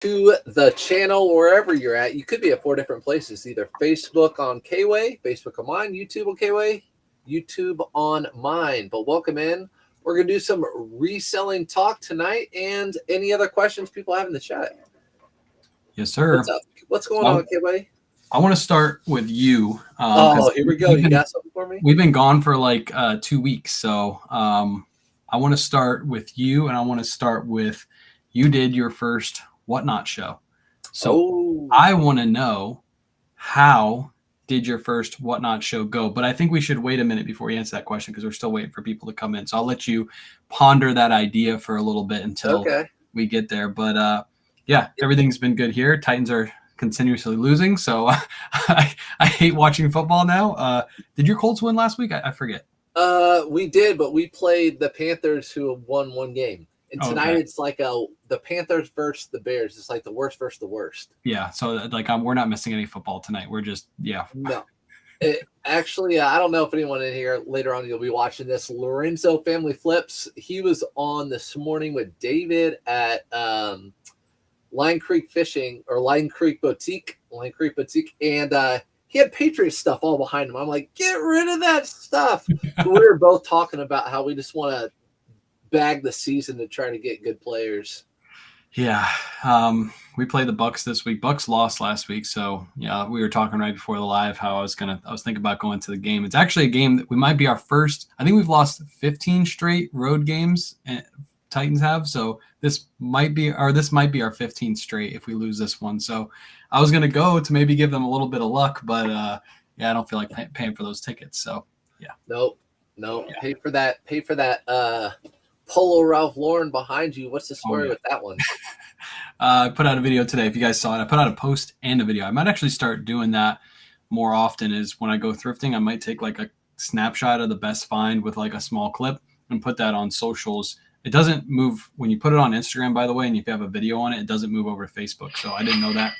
to the channel wherever you're at. You could be at 4 different places, either Facebook on Kway, Facebook on mine, YouTube on Kway, YouTube on mine. But welcome in. We're going to do some reselling talk tonight and any other questions people have in the chat. Yes, sir. What's up? What's going on, Kway? I want to start with you. Here we go. You got something for me? We've been gone for like 2 weeks. So I want to start with you, and I want to start with you did your first Whatnot show. So I want to know, how did your first Whatnot show go? But I think we should wait a minute before we answer that question because we're still waiting for people to come in. So I'll let you ponder that idea for a little bit until we get there. But yeah, everything's been good here. Titans are continuously losing, so I hate watching football now. Did your Colts win last week? I forget. We did, but we played the Panthers, who have won one game. And tonight it's like the Panthers versus the Bears. It's like the worst versus the worst. Yeah, so like we're not missing any football tonight. We're just No. Actually, I don't know if anyone in here later on you'll be watching this. Lorenzo Family Flips. He was on this morning with David at Line Creek Fishing or Line Creek Boutique, and he had Patriots stuff all behind him. I'm like, get rid of that stuff. We were both talking about how we just want to bag the season to try to get good players. Yeah, we played the Bucks this week. Bucks lost last week, so yeah, we were talking right before the live how I was thinking about going to the game. It's actually a game that we might be our first. I think we've lost 15 straight road games. Titans have, so this might be our 15th straight if we lose this one. So I was gonna go to maybe give them a little bit of luck, but yeah, I don't feel like paying for those tickets. So yeah, nope. Yeah. Pay for that. Polo Ralph Lauren behind you. What's the story with that one? I put out a video today. If you guys saw it, I put out a post and a video. I might actually start doing that more often. Is when I go thrifting, I might take like a snapshot of the best find with like a small clip and put that on socials. It doesn't move when you put it on Instagram, by the way, and if you have a video on it, it doesn't move over to Facebook. So I didn't know that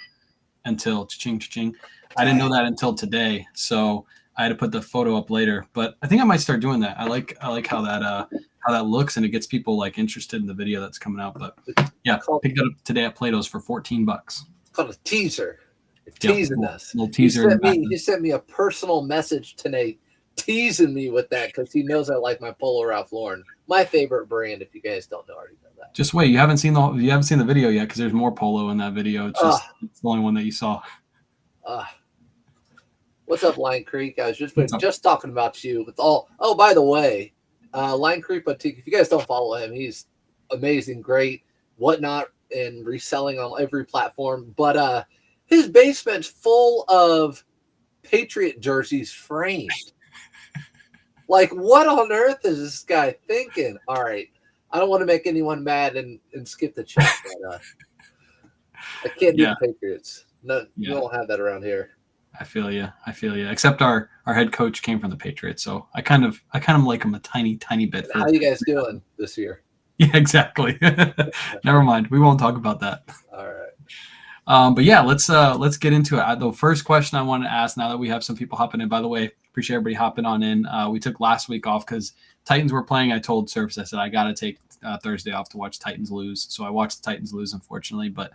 until cha-ching. I didn't know that until today. So I had to put the photo up later. But I think I might start doing that. I like how that looks, and it gets people like interested in the video that's coming out. But yeah, picked it up today at Plato's for $14. It's called a teaser. Teasing us. Little teaser. He sent me a personal message tonight, teasing me with that because he knows I like my Polo Ralph Lauren, my favorite brand. If you guys don't already know that, just wait. You haven't seen the video yet because there's more Polo in that video. It's just it's the only one that you saw. What's up, Line Creek? I was just talking about you with all. Oh, by the way. Line Creek Boutique, if you guys don't follow him, he's amazing, great, Whatnot, and reselling on every platform. But his basement's full of Patriot jerseys framed. Like, what on earth is this guy thinking? All right, I don't want to make anyone mad and skip the chat, but I can't do the Patriots. No, you don't have that around here. I feel you. Except our head coach came from the Patriots, so I kind of like him a tiny bit. How you guys doing this year? Yeah, exactly. Never mind. We won't talk about that. All right. But yeah, let's get into it. The first question I want to ask, now that we have some people hopping in. By the way, appreciate everybody hopping on in. We took last week off because Titans were playing. I told Surfs, I said I got to take Thursday off to watch Titans lose. So I watched the Titans lose, unfortunately, but.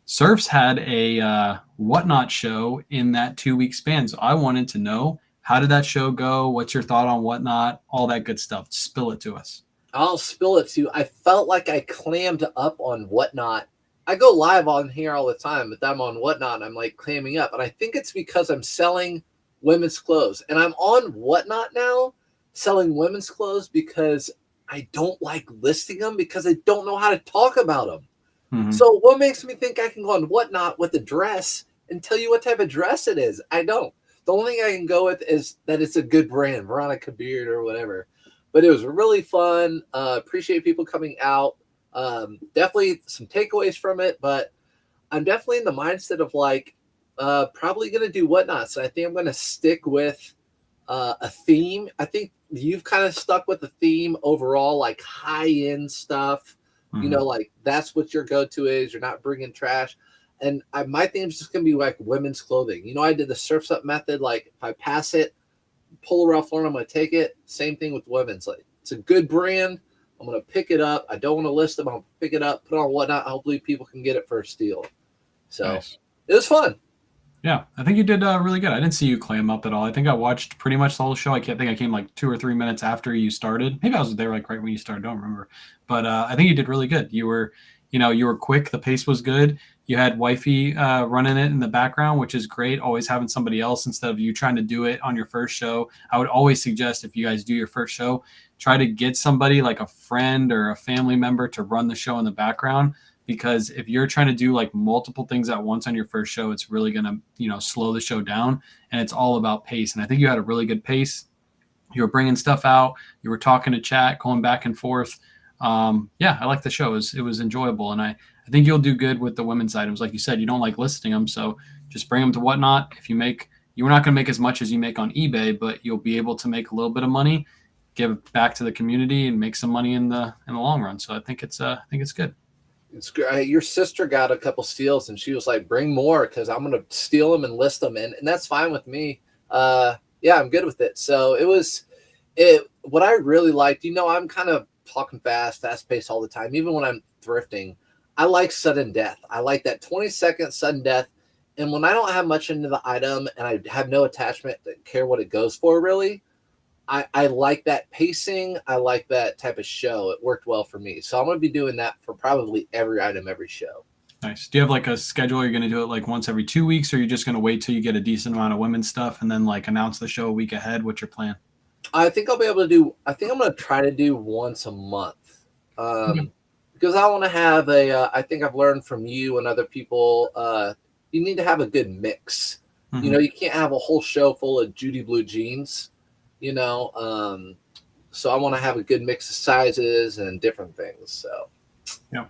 Surfs had a Whatnot show in that 2-week span. So I wanted to know, how did that show go? What's your thought on Whatnot? All that good stuff. Spill it to us. I'll spill it to you. I felt like I clammed up on Whatnot. I go live on here all the time, but I'm on Whatnot and I'm like clamming up. And I think it's because I'm selling women's clothes. And I'm on Whatnot now selling women's clothes because I don't like listing them because I don't know how to talk about them. Mm-hmm. So what makes me think I can go on Whatnot with a dress and tell you what type of dress it is? I don't. The only thing I can go with is that it's a good brand, Veronica Beard or whatever. But it was really fun. Appreciate people coming out. Definitely some takeaways from it, but I'm definitely in the mindset of like probably going to do Whatnot. So I think I'm going to stick with a theme. I think you've kind of stuck with the theme overall, like high-end stuff. You know, like that's what your go-to is. You're not bringing trash. And my theme is just going to be like women's clothing. You know, I did the Surf's Up method. Like if I pass it, Polo Ralph Lauren, I'm going to take it. Same thing with women's. Like it's a good brand. I'm going to pick it up. I don't want to list them. I'll pick it up, put it on Whatnot. Hopefully people can get it for a steal. So Nice. it was fun. Yeah, I think you did really good. I didn't see you clam up at all. I think I watched pretty much the whole show. I can't think I came like 2 or 3 minutes after you started. Maybe I was there like right when you started. Don't remember. But I think you did really good. You were, you were quick. The pace was good. You had wifey running it in the background, which is great. Always having somebody else instead of you trying to do it on your first show. I would always suggest if you guys do your first show, try to get somebody like a friend or a family member to run the show in the background, because if you're trying to do like multiple things at once on your first show, it's really going to, slow the show down, and it's all about pace. And I think you had a really good pace. You were bringing stuff out. You were talking to chat, going back and forth. Yeah, I like the show. It was enjoyable. And I think you'll do good with the women's items. Like you said, you don't like listing them. So just bring them to Whatnot. You're not going to make as much as you make on eBay, but you'll be able to make a little bit of money, give back to the community, and make some money in the long run. So I think it's good. It's great. Your sister got a couple steals, and she was like, "Bring more, because I'm gonna steal them and list them," and that's fine with me. Yeah, I'm good with it. So it was it. What I really liked, I'm kind of talking fast paced all the time. Even when I'm thrifting, I like sudden death. I like that 20-second sudden death. And when I don't have much into the item and I have no attachment to care what it goes for, really, I like that pacing. I like that type of show. It worked well for me. So I'm going to be doing that for probably every item, every show. Nice. Do you have like a schedule? You're going to do it like once every 2 weeks, or you're just going to wait till you get a decent amount of women's stuff and then like announce the show a week ahead? What's your plan? I think I'm going to try to do once a month. Because I want to have I think I've learned from you and other people, you need to have a good mix. Mm-hmm. You can't have a whole show full of Judy Blue jeans. So I want to have a good mix of sizes and different things. So yeah,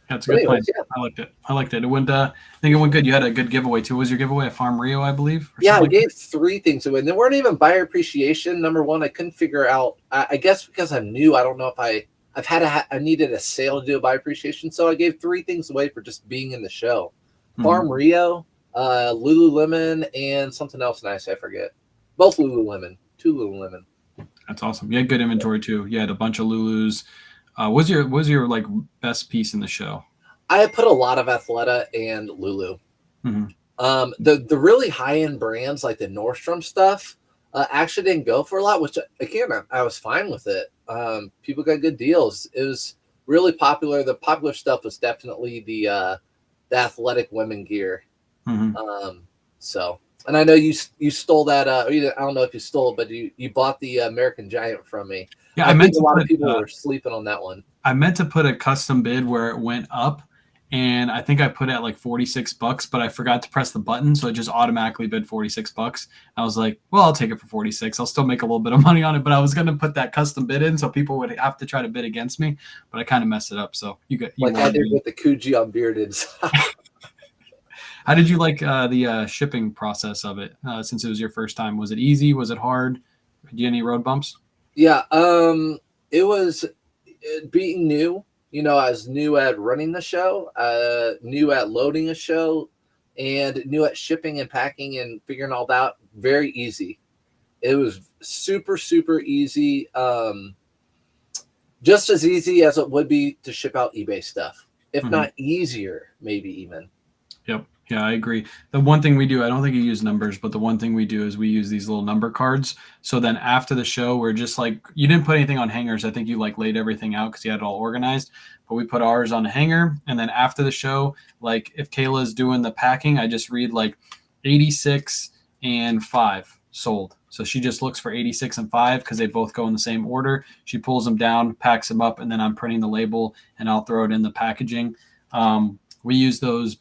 that's a good plan. Yeah. I liked it. It went. I think it went good. You had a good giveaway too. What was your giveaway? A Farm Rio, I believe. Yeah, I gave 3 things away, and they weren't even buyer appreciation. Number one, I couldn't figure out. I guess because I'm new, I don't know if I needed a sale to do a buyer appreciation, so I gave 3 things away for just being in the show. Mm-hmm. Farm Rio, Lululemon, and something else nice. I forget. Both Lululemon. 2 Lululemon. That's awesome. You had good inventory too. You had a bunch of Lulus. What was your like best piece in the show? I put a lot of Athleta and Lulu. Mm-hmm. The really high end brands like the Nordstrom stuff actually didn't go for a lot, which again I was fine with it. People got good deals. It was really popular. The popular stuff was definitely the athletic women gear. Mm-hmm. And I know you stole that. I don't know if you stole it, but you bought the American Giant from me. Yeah, I think a lot of people were sleeping on that one. I meant to put a custom bid where it went up, and I think I put it at like $46, but I forgot to press the button, so it just automatically bid $46. I was like, well, I'll take it for 46. I'll still make a little bit of money on it, but I was going to put that custom bid in so people would have to try to bid against me, but I kind of messed it up. So you I did with the Coogee on Bearded. How did you like the shipping process of it since it was your first time? Was it easy? Was it hard? Did you have any road bumps? Yeah, it was being new. I was new at running the show, new at loading a show, and new at shipping and packing and figuring all that out. Very easy. It was super, super easy. Just as easy as it would be to ship out eBay stuff, if not easier, maybe even. Yep. Yeah, I agree. The one thing we do, I don't think you use numbers, but the one thing we do is we use these little number cards. So then after the show, we're just like, you didn't put anything on hangers. I think you like laid everything out because you had it all organized, but we put ours on a hanger. And then after the show, like if Kayla's doing the packing, I just read like 86 and 5 sold. So she just looks for 86 and 5 because they both go in the same order. She pulls them down, packs them up, and then I'm printing the label and I'll throw it in the packaging. We use those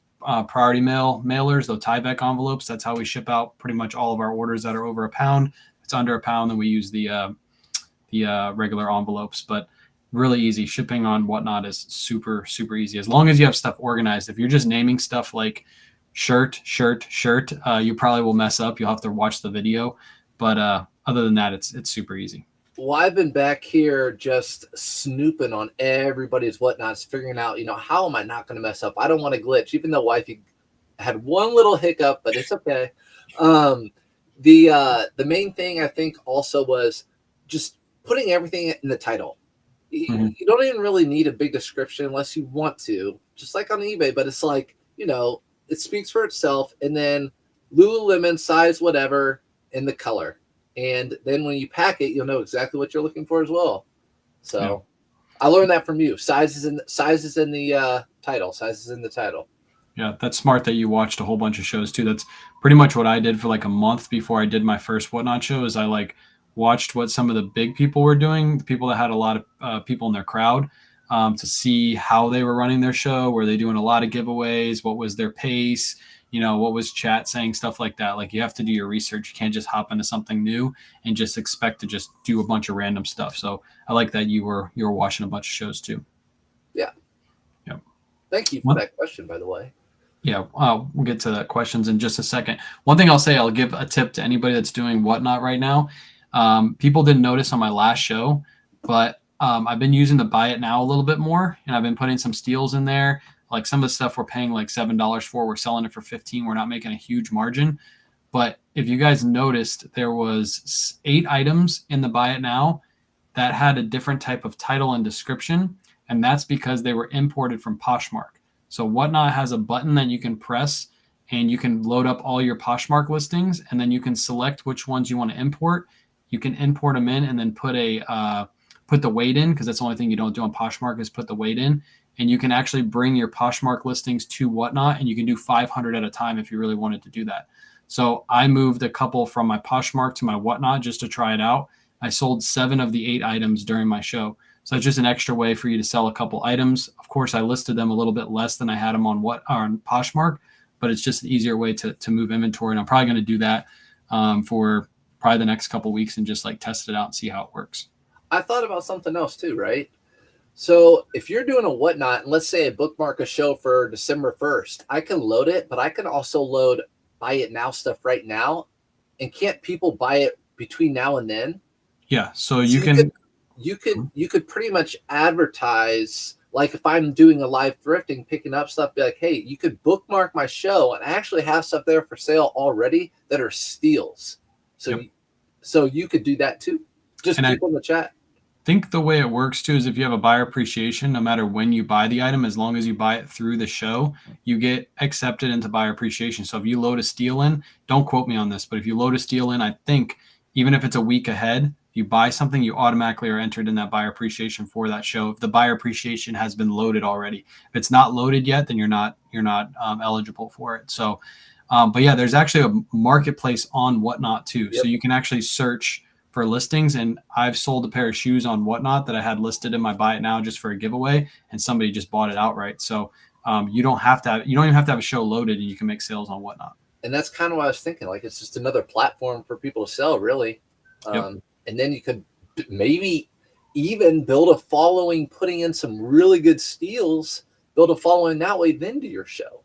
priority mailers, those Tyvek envelopes. That's how we ship out pretty much all of our orders that are over £1. If it's under £1, then we use the regular envelopes. But really easy. Shipping on Whatnot is super, super easy. As long as you have stuff organized. If you're just naming stuff like shirt, you probably will mess up. You'll have to watch the video. But other than that, it's super easy. Well, I've been back here just snooping on everybody's Whatnots, figuring out, how am I not going to mess up? I don't want to glitch, even though wifey had one little hiccup, but it's okay. The main thing I think also was just putting everything in the title. You don't even really need a big description unless you want to, just like on eBay. But it's like, it speaks for itself. And then Lululemon size, whatever, in the color. And then when you pack it, you'll know exactly what you're looking for as well. So I learned that from you. Sizes in the title. Sizes in the title. Yeah, that's smart that you watched a whole bunch of shows too. That's pretty much what I did for like a month before I did my first Whatnot show. Is I like watched what some of the big people were doing, the people that had a lot of people in their crowd, to see how they were running their show. Were they doing a lot of giveaways? What was their pace? What was chat saying? Stuff like that. Like you have to do your research. You can't just hop into something new and just expect to just do a bunch of random stuff. So I like that you were watching a bunch of shows too. Yeah. Yeah. Thank you for that question, by the way. Yeah, we'll get to the questions in just a second. One thing I'll say, I'll give a tip to anybody that's doing Whatnot right now. People didn't notice on my last show, but I've been using the buy it now a little bit more, and I've been putting some steals in there. Like some of the stuff we're paying like $7 for, we're selling it for $15. We're not making a huge margin. But if you guys noticed, there was 8 items in the buy it now that had a different type of title and description, and that's because they were imported from Poshmark. So Whatnot has a button that you can press and you can load up all your Poshmark listings, and then you can select which ones you want to import. You can import them in and then put the weight in, because that's the only thing you don't do on Poshmark is put the weight in. And you can actually bring your Poshmark listings to Whatnot, and you can do 500 at a time if you really wanted to do that. So I moved a couple from my Poshmark to my Whatnot just to try it out. I sold 7 of the 8 items during my show. So it's just an extra way for you to sell a couple items. Of course, I listed them a little bit less than I had them on Poshmark, but it's just an easier way to move inventory. And I'm probably going to do that for probably the next couple weeks and just like test it out and see how it works. I thought about something else too, right? So if you're doing a Whatnot, and let's say I bookmark a show for December 1st, I can load it, but I can also load buy it now stuff right now. And can't people buy it between now and then? Yeah, so you can. You could pretty much advertise, like if I'm doing a live thrifting, picking up stuff, be like, hey, you could bookmark my show and I actually have stuff there for sale already that are steals. So you could do that too. Just people in the chat. I think the way it works too is if you have a buyer appreciation, no matter when you buy the item, as long as you buy it through the show, you get accepted into buyer appreciation. So if you load a steal in, don't quote me on this, but if you load a steal in, I think even if it's a week ahead, if you buy something, you automatically are entered in that buyer appreciation for that show. If the buyer appreciation has been loaded already, if it's not loaded yet, then you're not eligible for it. So, but yeah, there's actually a marketplace on Whatnot too. Yep. So you can actually search for listings, and I've sold a pair of shoes on Whatnot that I had listed in my buy it now just for a giveaway, and somebody just bought it outright. So you don't even have to have a show loaded, and you can make sales on Whatnot. And that's kind of what I was thinking. Like it's just another platform for people to sell, really. Yep. And then you could maybe even build a following, putting in some really good steals, build a following that way, then do your show.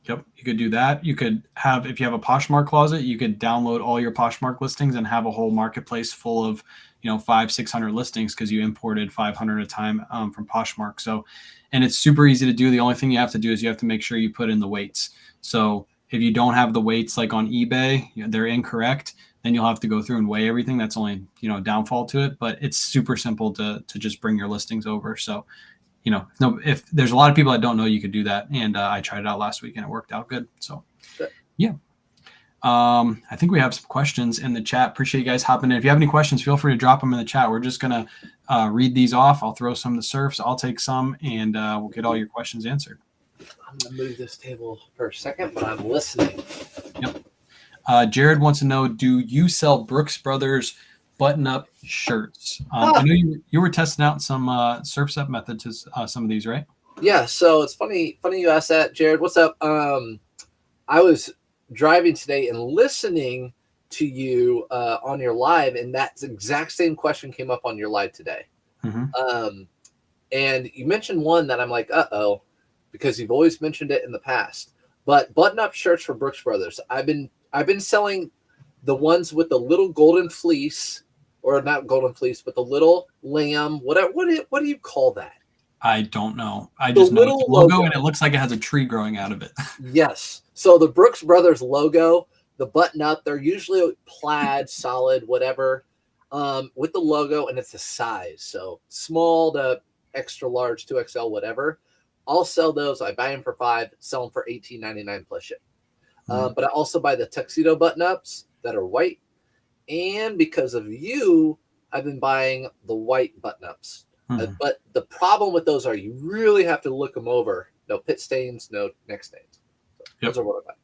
Yep, you could do that. You could have, if you have a Poshmark closet, you could download all your Poshmark listings and have a whole marketplace full of, 500-600 listings because you imported 500 at a time from Poshmark. So, and it's super easy to do. The only thing you have to do is you have to make sure you put in the weights. So if you don't have the weights like on eBay, they're incorrect, then you'll have to go through and weigh everything. That's only, downfall to it, but it's super simple to just bring your listings over. So, if there's a lot of people that don't know, you could do that. And I tried it out last week and it worked out good. So, yeah. I think we have some questions in the chat. Appreciate you guys hopping in. If you have any questions, feel free to drop them in the chat. We're just going to read these off. I'll throw some to Surfs. I'll take some, and we'll get all your questions answered. I'm going to move this table for a second, but I'm listening. Yep. Jared wants to know, do you sell Brooks Brothers button-up shirts? I know you were testing out some Surf's Up methods to some of these, right? Yeah, so it's funny you asked that, Jared. What's up? I was driving today and listening to you on your live, and that exact same question came up on your live today. Mm-hmm. And you mentioned one that I'm like, uh-oh, because you've always mentioned it in the past. But button-up shirts for Brooks Brothers. I've been selling the ones with the little golden fleece, or not golden fleece, but the little lamb. What do you call that? I don't know. I just know it's a logo, and it looks like it has a tree growing out of it. Yes. So the Brooks Brothers logo, the button up, they're usually plaid, solid, whatever. with the logo, and it's a size. So small to extra large, 2XL, whatever. I'll sell those. I buy them for $5, sell them for $18.99 plus ship. But I also buy the tuxedo button ups that are white. And because of you, I've been buying the white button ups. But the problem with those are you really have to look them over. No pit stains, no neck stains. So those are what I buy.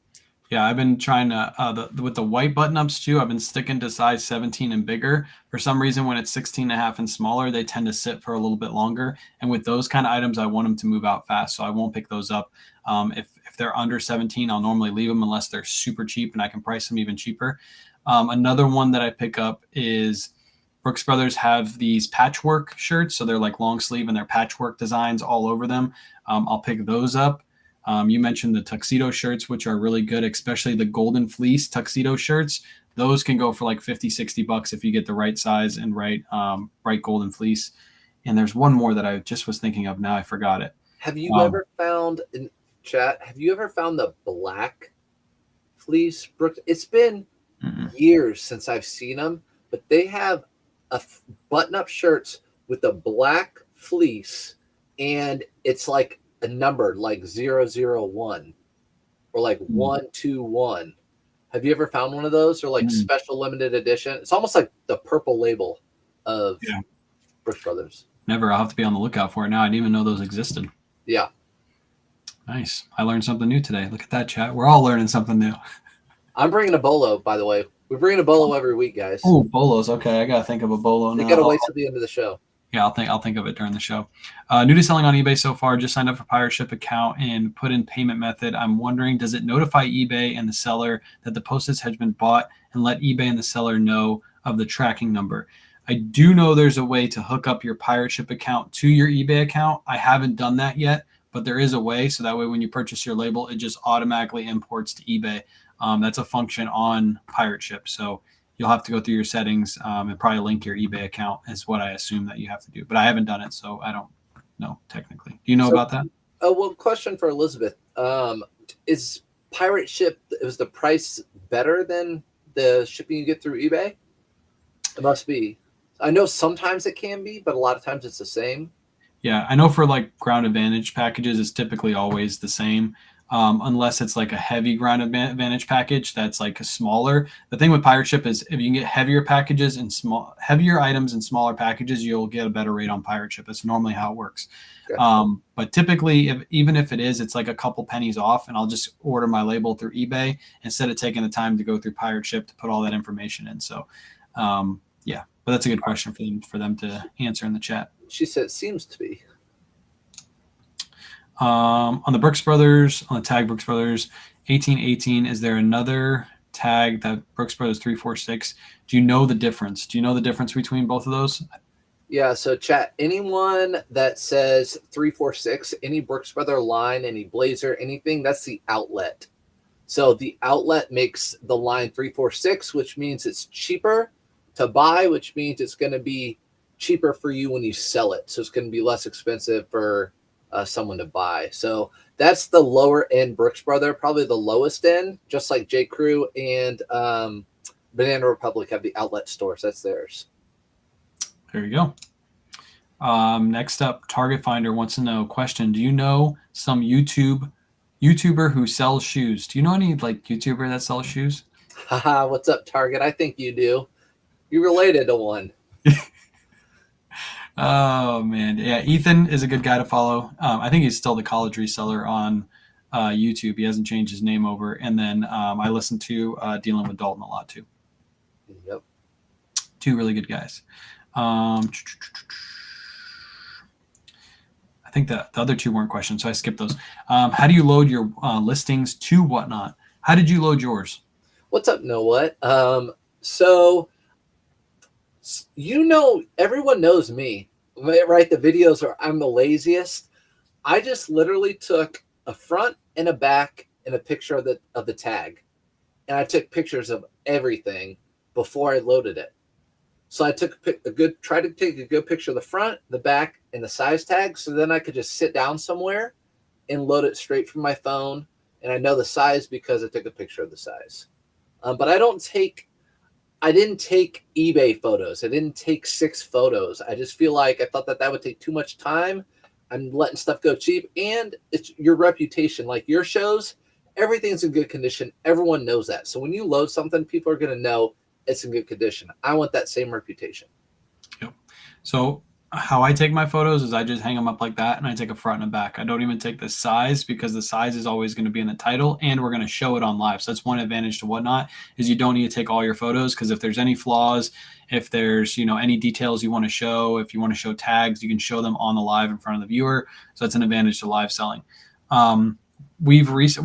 Yeah, I've been trying to, with the white button ups too, I've been sticking to size 17 and bigger. For some reason, when it's 16 and a half and smaller, they tend to sit for a little bit longer. And with those kind of items, I want them to move out fast. So I won't pick those up. If they're under 17, I'll normally leave them unless they're super cheap and I can price them even cheaper. Another one that I pick up is Brooks Brothers have these patchwork shirts. So they're like long sleeve and they're patchwork designs all over them. I'll pick those up. You mentioned the tuxedo shirts, which are really good, especially the golden fleece tuxedo shirts. Those can go for like $50-$60 if you get the right size and right golden fleece. And there's one more that I just was thinking of. Now I forgot it. Have you ever found in chat? Have you ever found the black fleece? Brooks? It's been years since I've seen them, but they have button-up shirts with the black fleece, and it's like a number like 001 or like 121. Have you ever found one of those, or like special limited edition? It's almost like the purple label of Brooks Brothers. Never. I'll have to be on the lookout for it now. I didn't even know those existed. Yeah. Nice. I learned something new today. Look at that, chat. We're all learning something new. I'm bringing a BOLO, by the way. We're bringing a BOLO every week, guys. Oh, BOLOs. Okay, I gotta think of a BOLO now. You gotta wait till the end of the show. Yeah, I'll think of it during the show. New to selling on eBay so far. Just signed up for Pirate Ship account and put in payment method. I'm wondering, does it notify eBay and the seller that the postage has been bought and let eBay and the seller know of the tracking number? I do know there's a way to hook up your Pirate Ship account to your eBay account. I haven't done that yet, but there is a way. So that way, when you purchase your label, it just automatically imports to eBay. That's a function on Pirate Ship. So you'll have to go through your settings and probably link your eBay account is what I assume that you have to do. But I haven't done it, so I don't know technically. Do you know about that? Well, question for Elizabeth. Is Pirate Ship, is the price better than the shipping you get through eBay? It must be. I know sometimes it can be, but a lot of times it's the same. Yeah, I know for like Ground Advantage packages, it's typically always the same. Unless it's like a heavy Ground Advantage package that's like a smaller. The thing with Pirate Ship is if you can get heavier packages and heavier items in smaller packages, you'll get a better rate on Pirate Ship. That's normally how it works. Okay. But typically, even if it is, it's like a couple pennies off, and I'll just order my label through eBay instead of taking the time to go through Pirate Ship to put all that information in. So, yeah, but that's a good question for them to answer in the chat. She said it seems to be. On the Brooks Brothers, on the tag Brooks Brothers 1818, is there another tag that Brooks Brothers 346? Do you know the difference? Do you know the difference between both of those? Yeah, so chat, anyone that says 346, any Brooks Brother line, any blazer, anything, that's the outlet. So the outlet makes the line 346, which means it's cheaper to buy, which means it's going to be cheaper for you when you sell it. So it's going to be less expensive for someone to buy. So that's the lower end Brooks Brother, probably the lowest end, just like J. Crew and Banana Republic have the outlet stores. That's theirs. There you go. Next up, Target Finder wants to know, question, do you know some YouTuber who sells shoes? Do you know any like YouTuber that sells shoes? Haha, what's up, Target? I think you do. You related to one. Oh man, yeah. Ethan is a good guy to follow. I think he's still the college reseller on YouTube. He hasn't changed his name over. And then I listen to Dealing with Dalton a lot too. Yep. Two really good guys. I think that the other two weren't questions, so I skipped those. How do you load your listings to Whatnot? How did you load yours? What's up, Know What? So everyone knows me, right? The videos are I'm the laziest. I just literally took a front and a back and a picture of the tag, and I took pictures of everything before I loaded it. So I took tried to take a good picture of the front, the back, and the size tag, so then I could just sit down somewhere and load it straight from my phone. And I know the size because I took a picture of the size. But I don't take I didn't take eBay photos. I didn't take 6 photos. I just feel like I thought that that would take too much time. I'm letting stuff go cheap, and it's your reputation. Like your shows, everything's in good condition. Everyone knows that. So when you load something, people are going to know it's in good condition. I want that same reputation. Yep. So how I take my photos is I just hang them up like that, and I take a front and a back. I don't even take the size, because the size is always going to be in the title, and we're going to show it on live. So that's one advantage to Whatnot, is you don't need to take all your photos, because if there's any flaws, if there's any details you want to show, if you want to show tags, you can show them on the live in front of the viewer. So that's an advantage to live selling. We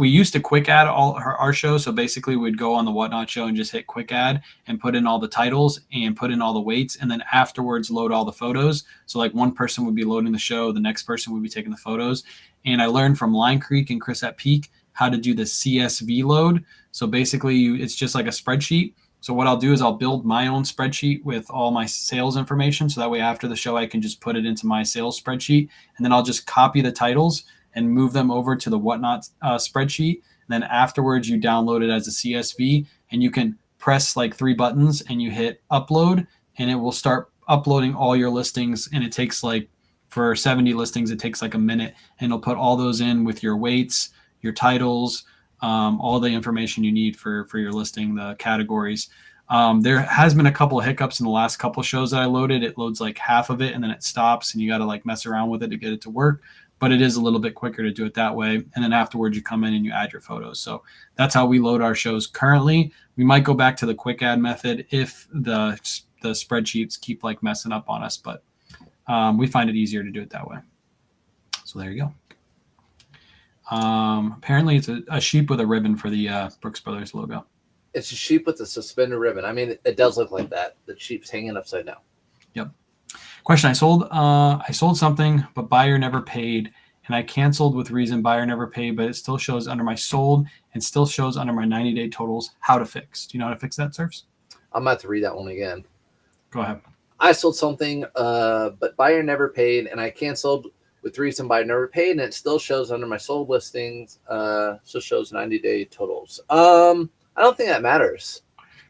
used to quick add all our shows. So basically we'd go on the Whatnot show and just hit quick add and put in all the titles and put in all the weights, and then afterwards load all the photos. So like one person would be loading the show, the next person would be taking the photos. And I learned from Line Creek and Chris at Peak how to do the CSV load. So basically it's just like a spreadsheet. So what I'll do is I'll build my own spreadsheet with all my sales information. So that way after the show, I can just put it into my sales spreadsheet, and then I'll just copy the titles and move them over to the Whatnot spreadsheet. And then afterwards, you download it as a CSV, and you can press like 3 buttons and you hit upload, and it will start uploading all your listings. And it takes like, for 70 listings, it takes like a minute, and it'll put all those in with your weights, your titles, all the information you need for your listing, the categories. There has been a couple of hiccups in the last couple of shows that I loaded. It loads like half of it and then it stops, and you got to like mess around with it to get it to work. But it is a little bit quicker to do it that way. And then afterwards you come in and you add your photos. So that's how we load our shows currently. We might go back to the quick add method if the spreadsheets keep like messing up on us, but we find it easier to do it that way. So there you go. Apparently it's a sheep with a ribbon for the Brooks Brothers logo. It's a sheep with a suspended ribbon. I mean, it does look like that. The sheep's hanging upside down. Yep. Question: I sold something, but buyer never paid, and I canceled with reason buyer never paid, but it still shows under my sold and still shows under my 90-day totals. How to fix? Do you know how to fix that, Surfs? I'm about to read that one again. Go ahead. I sold something, but buyer never paid, and I canceled with reason buyer never paid, and it still shows under my sold listings. Still shows 90-day totals. I don't think that matters,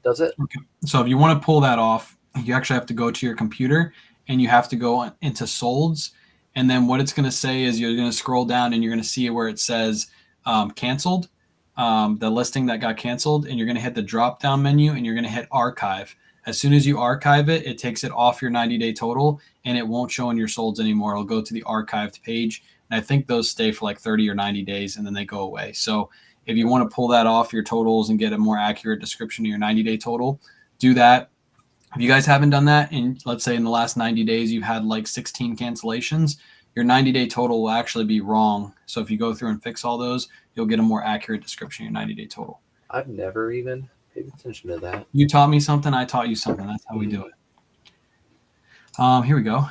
does it? Okay. So if you want to pull that off, you actually have to go to your computer and you have to go into solds. And then what it's going to say is you're going to scroll down and you're going to see where it says canceled, the listing that got canceled, and you're going to hit the drop down menu and you're going to hit archive. As soon as you archive it, it takes it off your 90-day total and it won't show in your solds anymore. It'll go to the archived page. And I think those stay for like 30 or 90 days and then they go away. So if you want to pull that off your totals and get a more accurate description of your 90-day total, do that. If you guys haven't done that, and let's say in the last 90 days you've had like 16 cancellations, your 90-day total will actually be wrong. So if you go through and fix all those, you'll get a more accurate description of your 90-day total. I've never even paid attention to that. You taught me something, I taught you something. That's how we do it. Here we go.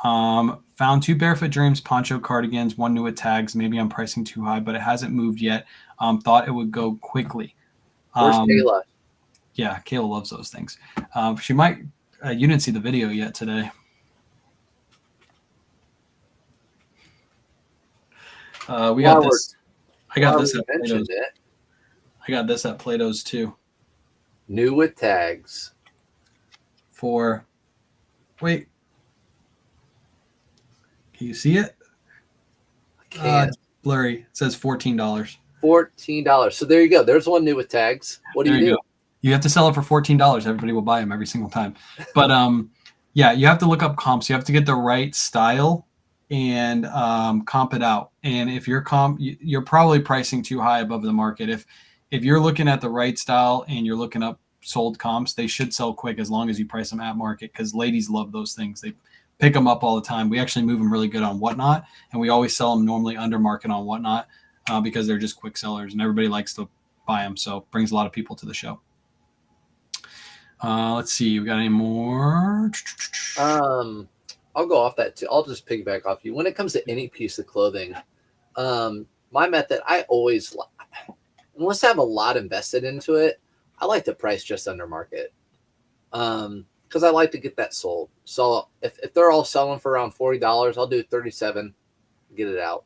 Found 2 Barefoot Dreams poncho cardigans, 1 new with tags. Maybe I'm pricing too high, but it hasn't moved yet. Thought it would go quickly. Where's Kayla? Yeah, Kayla loves those things. She might. You didn't see the video yet today. We got this. I got this at Plato's. I got this at Plato's too. New with tags. Wait. Can you see it? I can't. It's blurry. It says $14. $14. So there you go. There's one new with tags. What do you do? Go. You have to sell it for $14. Everybody will buy them every single time. But yeah, you have to look up comps. You have to get the right style and comp it out. And if you're you're probably pricing too high above the market. If you're looking at the right style and you're looking up sold comps, they should sell quick as long as you price them at market, because ladies love those things. They pick them up all the time. We actually move them really good on Whatnot, and we always sell them normally under market on Whatnot because they're just quick sellers and everybody likes to buy them. So it brings a lot of people to the show. Let's see. We got any more? I'll go off that too. I'll just piggyback off you. When it comes to any piece of clothing, my method, I always, unless I have a lot invested into it, I like to price just under market. Because I like to get that sold. So if they're all selling for around $40, I'll do $37, get it out.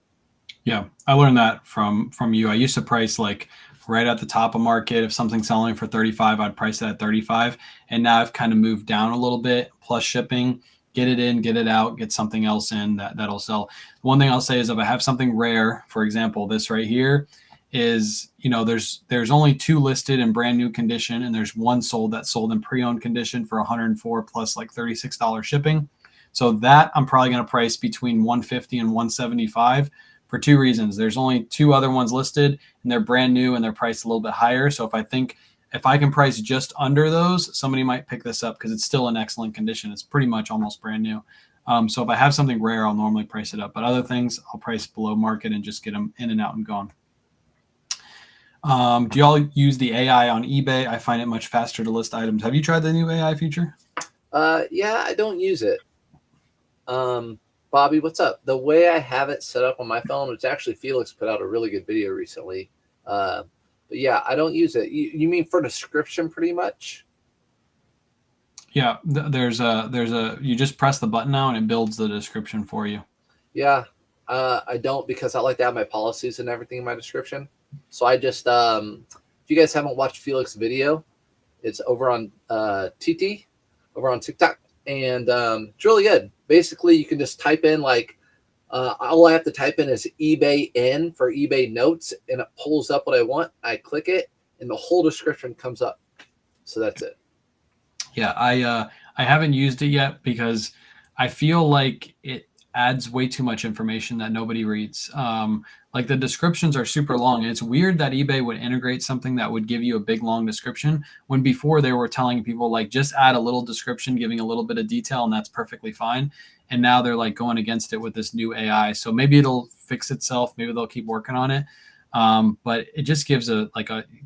Yeah, I learned that from you. I used to price like right at the top of market. If something's selling for 35, I'd price it at 35. And now I've kind of moved down a little bit, plus shipping, get it in, get it out, get something else in that'll sell. One thing I'll say is if I have something rare, for example, this right here is, there's only 2 listed in brand new condition, and there's 1 that's sold in pre-owned condition for 104 plus like $36 shipping. So that I'm probably going to price between 150 and 175 for 2 reasons. There's only 2 other ones listed, and they're brand new and they're priced a little bit higher. So if I can price just under those, somebody might pick this up because it's still in excellent condition. It's pretty much almost brand new. So if I have something rare, I'll normally price it up. But other things, I'll price below market and just get them in and out and gone. Do y'all use the AI on eBay? I find it much faster to list items. Have you tried the new AI feature? Yeah, I don't use it. Bobby, what's up? The way I have it set up on my phone, which actually Felix put out a really good video recently. But yeah, I don't use it. You mean for description pretty much? Yeah, you just press the button now and it builds the description for you. Yeah, I don't, because I like to have my policies and everything in my description. So I just, if you guys haven't watched Felix's video, it's over on TT, over on TikTok, and it's really good. Basically, you can just type in all I have to type in is eBay in for eBay notes, and it pulls up what I want. I click it, and the whole description comes up. So that's it. Yeah, I haven't used it yet because I feel like it adds way too much information that nobody reads. Like the descriptions are super long. And it's weird that eBay would integrate something that would give you a big long description when before they were telling people like just add a little description, giving a little bit of detail, and that's perfectly fine. And now they're like going against it with this new AI. So maybe it'll fix itself. Maybe they'll keep working on it. But it just gives a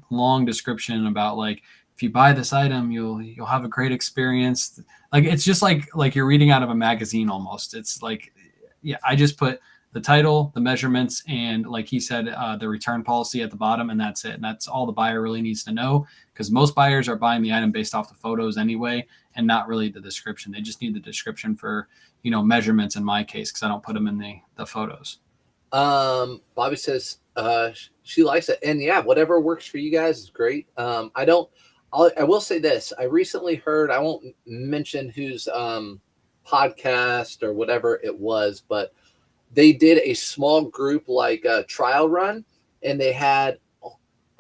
long description about like, if you buy this item, you'll have a great experience. Like it's just like you're reading out of a magazine almost. It's like, yeah, I just put the title, the measurements, and like he said, the return policy at the bottom, and that's it. And that's all the buyer really needs to know, because most buyers are buying the item based off the photos anyway, and not really the description. They just need the description for, measurements in my case, because I don't put them in the photos. Bobby says she likes it, and yeah, whatever works for you guys is great. I will say this. I recently heard, I won't mention whose podcast or whatever it was, but they did a small group trial run, and they had a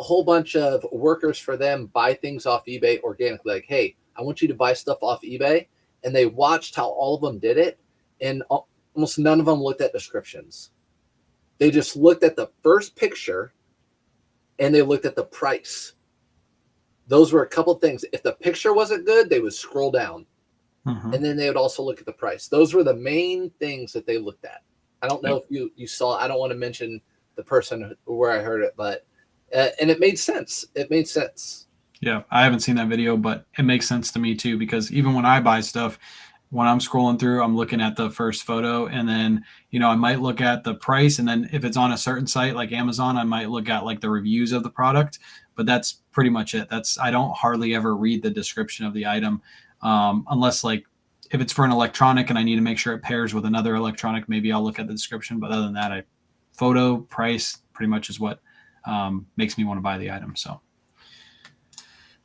whole bunch of workers for them buy things off eBay organically. Like, hey, I want you to buy stuff off eBay. And they watched how all of them did it, and almost none of them looked at descriptions. They just looked at the first picture, and they looked at the price. Those were a couple of things. If the picture wasn't good, they would scroll down. Mm-hmm. And then they would also look at the price. Those were the main things that they looked at. I don't know if you saw, I don't want to mention the person where I heard it, but, and it made sense. It made sense. Yeah, I haven't seen that video, but it makes sense to me too, because even when I buy stuff, when I'm scrolling through, I'm looking at the first photo, and then, I might look at the price, and then if it's on a certain site like Amazon, I might look at like the reviews of the product, but that's pretty much it. I don't hardly ever read the description of the item, unless like if it's for an electronic and I need to make sure it pairs with another electronic, maybe I'll look at the description. But other than that, photo, price pretty much is what makes me want to buy the item. So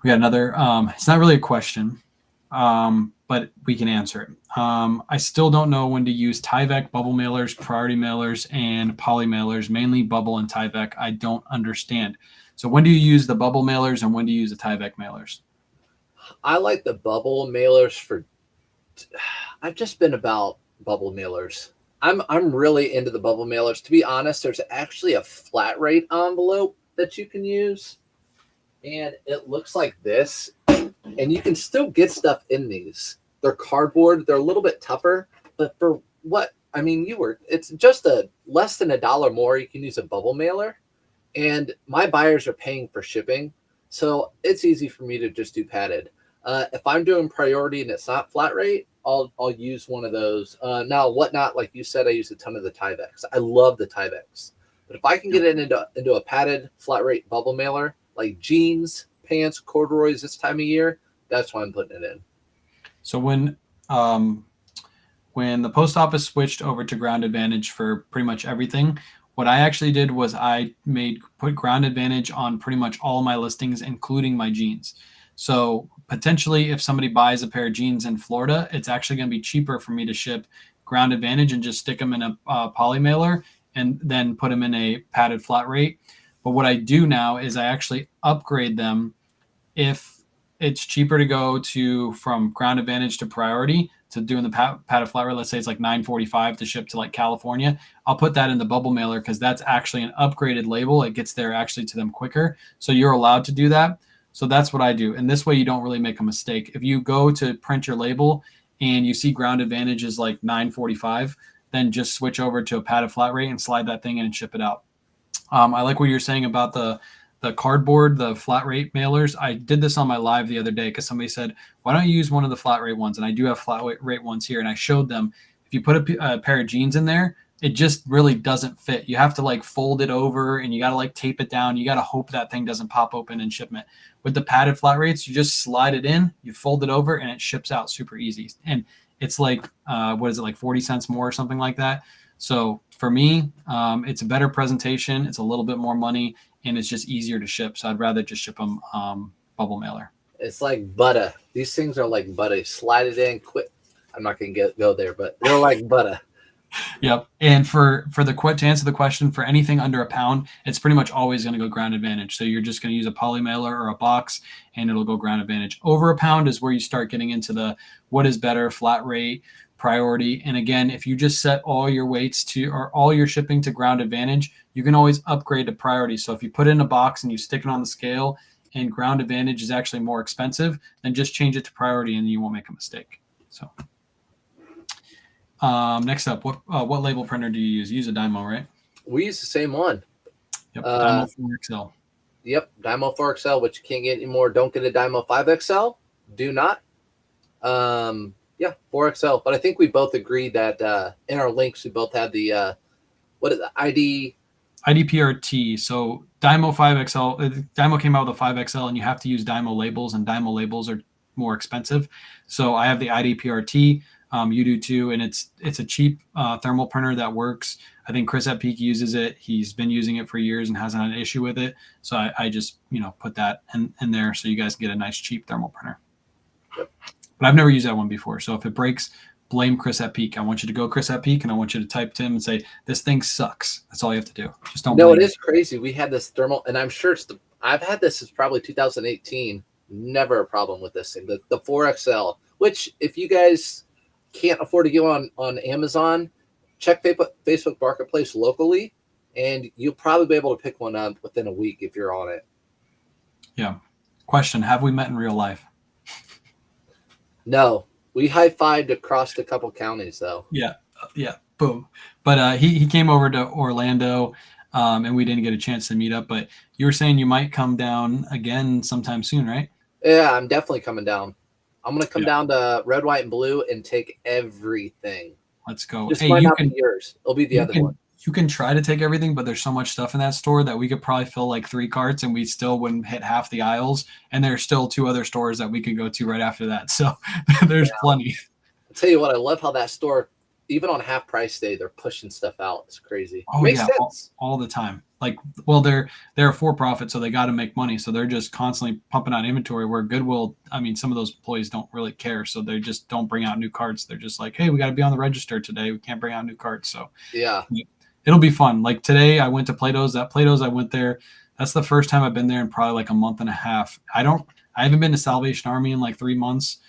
we got another, it's not really a question, but we can answer it. I still don't know when to use Tyvek bubble mailers, priority mailers, and poly mailers, mainly bubble and Tyvek. I don't understand. So when do you use the bubble mailers and when do you use the Tyvek mailers? I like the bubble mailers I've just been about bubble mailers. I'm really into the bubble mailers. To be honest, there's actually a flat rate envelope that you can use, and it looks like this, and you can still get stuff in these. They're cardboard. They're a little bit tougher, but for what? I mean, it's just less than $1 more. You can use a bubble mailer, and my buyers are paying for shipping, so it's easy for me to just do padded. If I'm doing priority and it's not flat rate, I'll use one of those. Now, Whatnot, like you said, I use a ton of the Tyveks. I love the Tyveks. But if I can get it into a padded flat rate bubble mailer, like jeans, pants, corduroys this time of year, that's why I'm putting it in. So when the post office switched over to Ground Advantage for pretty much everything, What I actually did was I put ground advantage on pretty much all my listings, including my jeans. So potentially, if somebody buys a pair of jeans in Florida, it's actually going to be cheaper for me to ship ground advantage and just stick them in a poly mailer and then put them in a padded flat rate. But what I do now is I actually upgrade them if it's cheaper to go from ground advantage to priority to doing the padded flat rate. Let's say it's like $9.45 to ship to like California. I'll put that in the bubble mailer because that's actually an upgraded label. It gets there actually to them quicker. So you're allowed to do that. So that's what I do. And this way you don't really make a mistake. If you go to print your label and you see ground advantage is like $9.45, then just switch over to a padded flat rate and slide that thing in and ship it out. I like what you're saying about the cardboard, the flat rate mailers. I did this on my live the other day because somebody said, why don't you use one of the flat rate ones? And I do have flat rate ones here. And I showed them, if you put a pair of jeans in there, it just really doesn't fit. You have to like fold it over and you got to like tape it down. You got to hope that thing doesn't pop open in shipment. With the padded flat rates, you just slide it in, you fold it over, and it ships out super easy. And it's like, what is it, like 40 cents more or something like that? So for me, it's a better presentation. It's a little bit more money, and it's just easier to ship. So I'd rather just ship them bubble mailer. It's like butter. These things are like butter. Slide it in, quit. I'm not going to go there, but they're like butter. Yep. And to answer the question, for anything under a pound, it's pretty much always going to go ground advantage. So you're just going to use a poly mailer or a box, and it'll go ground advantage. Over a pound is where you start getting into the what is better, flat rate, priority. And again, if you just set all your weights or all your shipping to ground advantage, you can always upgrade to priority. So if you put it in a box and you stick it on the scale and ground advantage is actually more expensive, then just change it to priority and you won't make a mistake. So next up, what label printer do you use? You use a Dymo, right? We use the same one. Yep, Dymo 4XL. Yep, Dymo 4XL, which you can't get anymore. Don't get a Dymo 5XL. Do not. Yeah, 4XL. But I think we both agreed that in our links, we both had the, what is the IDPRT. So Dymo 5XL, Dymo came out with a 5XL, and you have to use Dymo labels, and Dymo labels are more expensive. So I have the IDPRT. You do too, and it's a cheap thermal printer that works. I think Chris at Peak uses it. He's been using it for years and hasn't had an issue with it. So I just put that in there so you guys can get a nice cheap thermal printer. Yep. But I've never used that one before. So if it breaks, blame Chris at Peak. I want you to go Chris at Peak, and I want you to type to him and say, this thing sucks. That's all you have to do. Just don't. No, it is crazy. We had this thermal, and I'm sure I've had this since probably 2018. Never a problem with this thing. The 4XL, which if you guys can't afford to go on Amazon, check Facebook Marketplace locally, and you'll probably be able to pick one up within a week if you're on it. Yeah. Question: have we met in real life? No, we high-fived across a couple counties though. Yeah, boom. But he came over to Orlando, and we didn't get a chance to meet up. But you were saying you might come down again sometime soon, right? Yeah, I'm definitely coming down. I'm going to come down to Red, White, and Blue and take everything. Let's go. This might not be yours. It'll be the other one. You can try to take everything, but there's so much stuff in that store that we could probably fill like 3 carts and we still wouldn't hit half the aisles. And there's still 2 other stores that we could go to right after that. So there's plenty. I'll tell you what, I love how that store, even on half price day, they're pushing stuff out. It's crazy. Oh, Makes sense. All the time. Like, well, they're a for-profit, so they got to make money. So they're just constantly pumping out inventory, where Goodwill, I mean, some of those employees don't really care. So they just don't bring out new carts. They're just like, hey, we got to be on the register today. We can't bring out new carts. So yeah, it'll be fun. Like today I went to Plato's. I went there. That's the first time I've been there in probably like a month and a half. I haven't been to Salvation Army in like 3 months.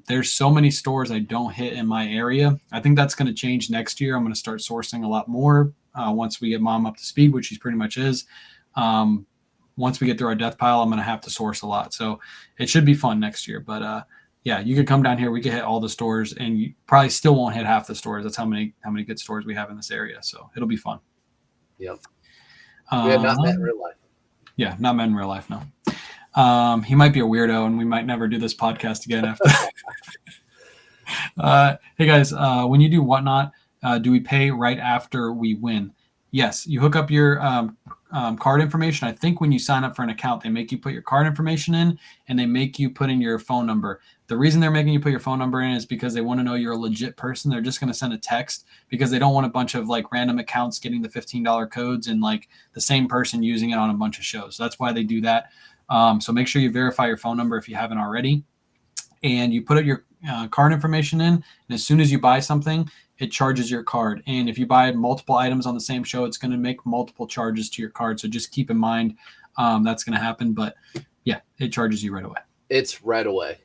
There's so many stores I don't hit in my area. I think that's going to change next year. I'm going to start sourcing a lot more once we get Mom up to speed, which she pretty much is. Once we get through our death pile, I'm going to have to source a lot. So it should be fun next year. But yeah, you could come down here. We could hit all the stores, and you probably still won't hit half the stores. That's how many good stores we have in this area. So it'll be fun. Yep. We have not met in real life. Yeah, not met in real life, no. He might be a weirdo, and we might never do this podcast again after. Hey guys, when you do Whatnot, do we pay right after we win? Yes, you hook up your card information. I think when you sign up for an account, they make you put your card information in, and they make you put in your phone number. The reason they're making you put your phone number in is because they want to know you're a legit person. They're just going to send a text because they don't want a bunch of like random accounts getting the $15 codes and like the same person using it on a bunch of shows. So that's why they do that. So make sure you verify your phone number if you haven't already, and you put your card information in. And as soon as you buy something, it charges your card. And if you buy multiple items on the same show, it's going to make multiple charges to your card. So just keep in mind that's going to happen. But yeah, it charges you right away. It's right away.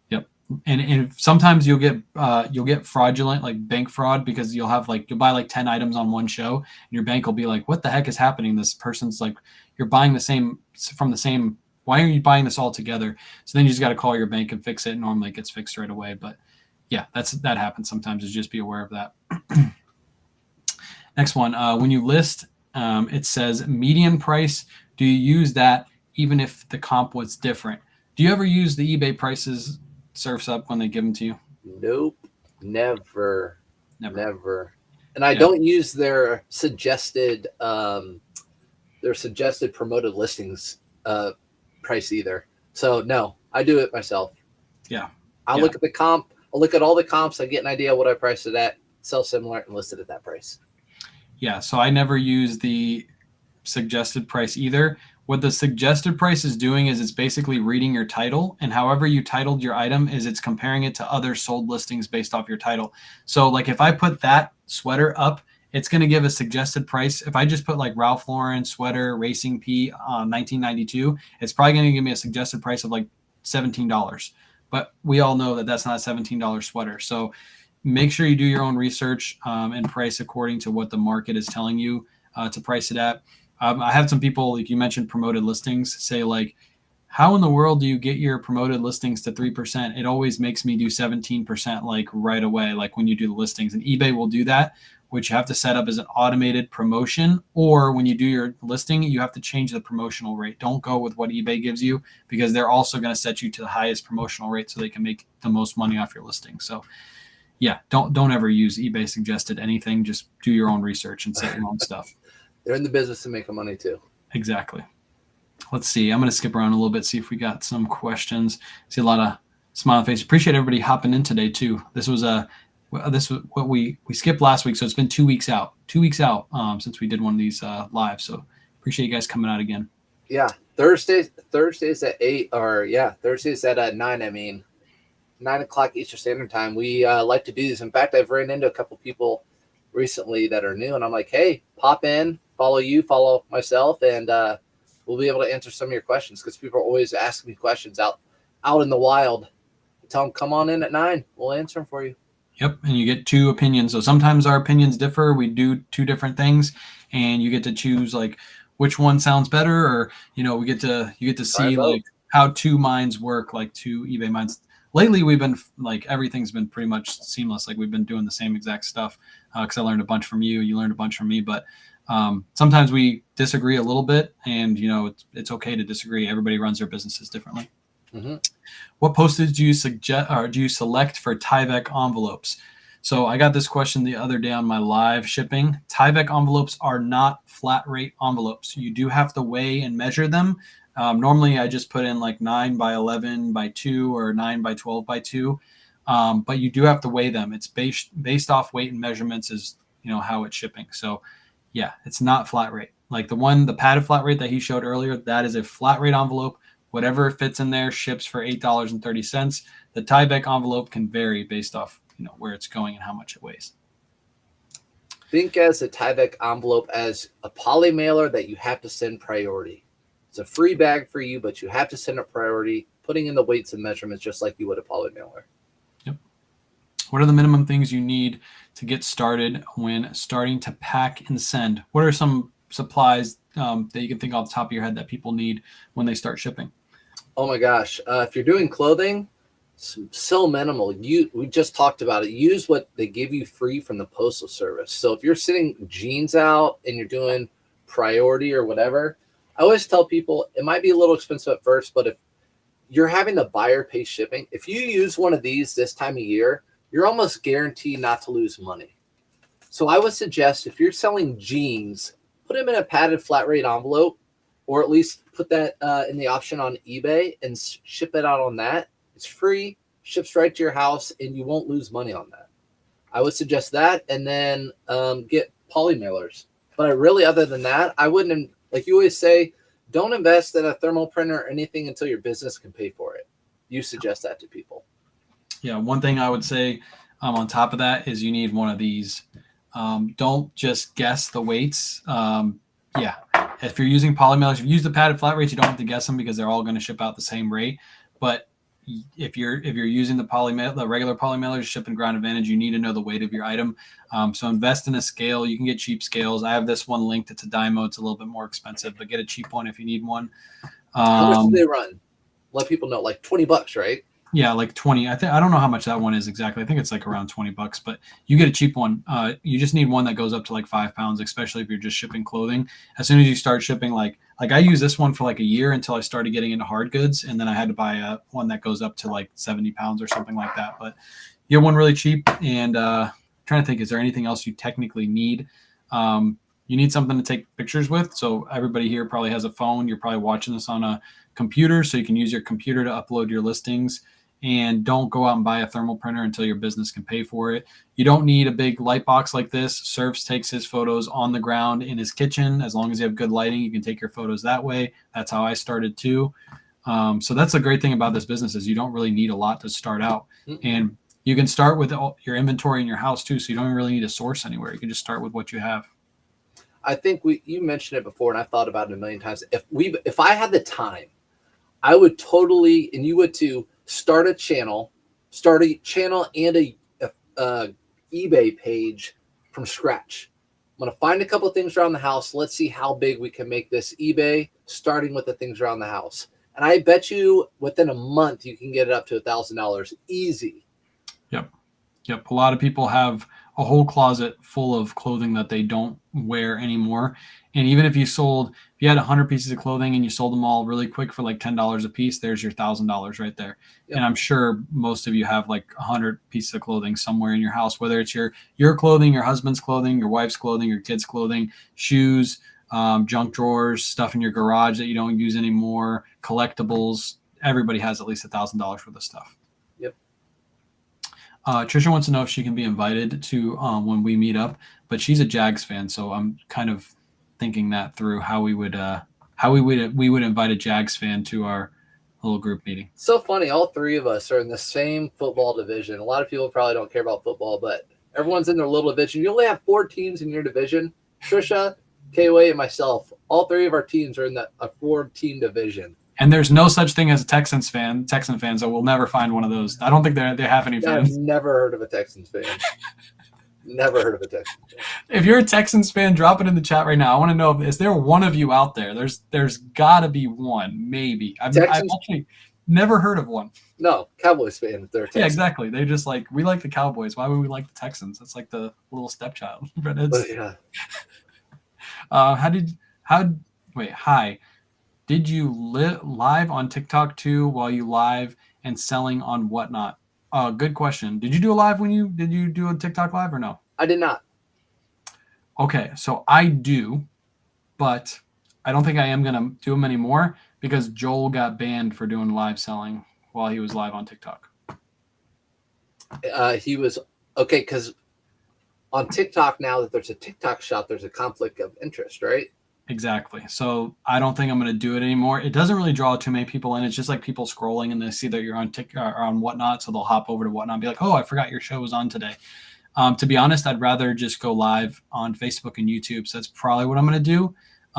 Yep. And sometimes you'll get fraudulent, like bank fraud, because you'll buy like 10 items on one show, and your bank will be like, what the heck is happening? This person's like, you're buying the same from the same. Why are you buying this all together? So then you just got to call your bank and fix it. Normally it gets fixed right away. But yeah, that happens sometimes. Just be aware of that. Next one, when you list, it says median price. Do you use that even if the comp was different? Do you ever use the eBay prices surfs up when they give them to you? Nope, never. And I don't use their suggested promoted listings price either. So no, I do it myself. Yeah. I look at the comp. I'll look at all the comps. I get an idea what I priced it at, sell similar, and list it at that price. Yeah. So I never use the suggested price either. What the suggested price is doing is it's basically reading your title, and however you titled your item is it's comparing it to other sold listings based off your title. So like if I put that sweater up, it's going to give a suggested price. If I just put like Ralph Lauren sweater Racing P 1992, it's probably going to give me a suggested price of like $17. But we all know that that's not a $17 sweater. So make sure you do your own research and price according to what the market is telling you to price it at. I have some people, like you mentioned, promoted listings, say like, how in the world do you get your promoted listings to 3%? It always makes me do 17% like right away, like when you do the listings. And eBay will do that, which you have to set up as an automated promotion, or when you do your listing, you have to change the promotional rate. Don't go with what eBay gives you, because they're also going to set you to the highest promotional rate so they can make the most money off your listing. So yeah, don't ever use eBay suggested anything. Just do your own research and set your own stuff. They're in the business of making money too. Exactly. Let's see. I'm going to skip around a little bit, see if we got some questions. See a lot of smile face. Appreciate everybody hopping in today too. This was what we skipped last week, so it's been 2 weeks out. 2 weeks out since we did one of these live. So appreciate you guys coming out again. Yeah, Thursdays at 8, or Thursdays at 9. I mean, 9 o'clock Eastern Standard Time. We like to do these. In fact, I've ran into a couple people recently that are new, and I'm like, hey, pop in, follow myself, and we'll be able to answer some of your questions, because people are always asking me questions out in the wild. I tell them, come on in at 9. We'll answer them for you. Yep, and you get two opinions. So sometimes our opinions differ. We do two different things, and you get to choose like which one sounds better, or you get to see like how two minds work, like two eBay minds. Lately, we've been like everything's been pretty much seamless. Like we've been doing the same exact stuff because I learned a bunch from you. You learned a bunch from me, but sometimes we disagree a little bit, and it's okay to disagree. Everybody runs their businesses differently. Mm-hmm. What postage do you suggest, or do you select for Tyvek envelopes? So I got this question the other day on my live shipping. Tyvek envelopes are not flat rate envelopes. You do have to weigh and measure them. Normally I just put in like 9 by 11 by 2 or 9 by 12 by 2. But you do have to weigh them. It's based off weight and measurements is, how it's shipping. So yeah, it's not flat rate. Like the padded flat rate that he showed earlier, that is a flat rate envelope. Whatever fits in there ships for $8.30. The Tyvek envelope can vary based off, where it's going and how much it weighs. Think as a Tyvek envelope as a poly mailer that you have to send priority. It's a free bag for you, but you have to send a priority, putting in the weights and measurements just like you would a poly mailer. Yep. What are the minimum things you need to get started when starting to pack and send? What are some supplies that you can think off the top of your head that people need when they start shipping? Oh my gosh. If you're doing clothing, so minimal. We just talked about it. Use what they give you free from the postal service. So if you're sending jeans out and you're doing priority or whatever, I always tell people it might be a little expensive at first, but if you're having the buyer pay shipping, if you use one of these this time of year, you're almost guaranteed not to lose money. So I would suggest if you're selling jeans put them in a padded flat rate envelope, or at least put that in the option on eBay and ship it out on that. It's free, ships right to your house, and you won't lose money on that. I would suggest that, and then get poly mailers. But I really, other than that, I wouldn't, like you always say, don't invest in a thermal printer or anything until your business can pay for it. You suggest that to people. Yeah, one thing I would say on top of that is you need one of these. Don't just guess the weights. Yeah, if you're using poly mailers, if you use the padded flat rates, you don't have to guess them because they're all going to ship out the same rate. But if you're using the regular poly mailers, shipping ground advantage, you need to know the weight of your item. So invest in a scale. You can get cheap scales. I have this one linked. It's a Dymo. It's a little bit more expensive, but get a cheap one if you need one. How much do they run? Let people know, like $20, right? Yeah, like 20. I don't know how much that one is exactly. I think it's like around $20, but you get a cheap one. You just need one that goes up to like 5 pounds, especially if you're just shipping clothing. As soon as you start shipping, like I used this one for like a year until I started getting into hard goods, and then I had to buy one that goes up to like 70 pounds or something like that. But you get one really cheap. And trying to think, is there anything else you technically need? You need something to take pictures with. So everybody here probably has a phone. You're probably watching this on a computer, so you can use your computer to upload your listings. And don't go out and buy a thermal printer until your business can pay for it. You don't need a big light box like this. Serves takes his photos on the ground in his kitchen. As long as you have good lighting, you can take your photos that way. That's how I started too. So that's the great thing about this business is you don't really need a lot to start out. And you can start with your inventory in your house too. So you don't really need to source anywhere. You can just start with what you have. I think you mentioned it before, and I've thought about it a million times. If I had the time, I would totally, and you would too, start a channel and a eBay page from scratch. I'm going to find a couple of things around the house. Let's see how big we can make this eBay, starting with the things around the house. And I bet you within a month, you can get it up to $1,000 easy. Yep. A lot of people have a whole closet full of clothing that they don't wear anymore. And even if you had 100 pieces of clothing and you sold them all really quick for like $10 a piece, there's your $1,000 right there. Yep. And I'm sure most of you have like 100 pieces of clothing somewhere in your house, whether it's your clothing, your husband's clothing, your wife's clothing, your kids' clothing, shoes, junk drawers, stuff in your garage that you don't use anymore, collectibles. Everybody has at least $1,000 worth of stuff. Yep. Trisha wants to know if she can be invited to when we meet up, but she's a Jags fan, so I'm kind of thinking that through how we would invite a Jags fan to our little group meeting. So funny, all three of us are in the same football division. A lot of people probably don't care about football, but everyone's in their little division. You only have 4 teams in your division. Trisha, KOA, and myself, all 3 of our teams are in a 4-team division. And there's no such thing as a Texan fan, so we'll never find one of those. I don't think they have any fans. I've never heard of a Texans fan. Never heard of a Texans fan. If you're a Texans fan, drop it in the chat right now. I want to know, is there one of you out there? There's got to be one, maybe. I've actually never heard of one. No, Cowboys fan if they're Texans. Yeah, exactly. They just like, we like the Cowboys. Why would we like the Texans? It's like the little stepchild. But yeah. Hi. Did you live on TikTok too while you live and selling on whatnot? Good question. Did you do a live did you do a TikTok live or no? I did not. Okay, so I do, but I don't think I am going to do them anymore because Joel got banned for doing live selling while he was live on TikTok. He was okay because on TikTok now that there's a TikTok shop, there's a conflict of interest, right? Exactly. So I don't think I'm going to do it anymore. It doesn't really draw too many people in. It's just like people scrolling and they see that you're on TikTok or on whatnot. So they'll hop over to whatnot and be like, oh, I forgot your show was on today. To be honest, I'd rather just go live on Facebook and YouTube. So that's probably what I'm going to do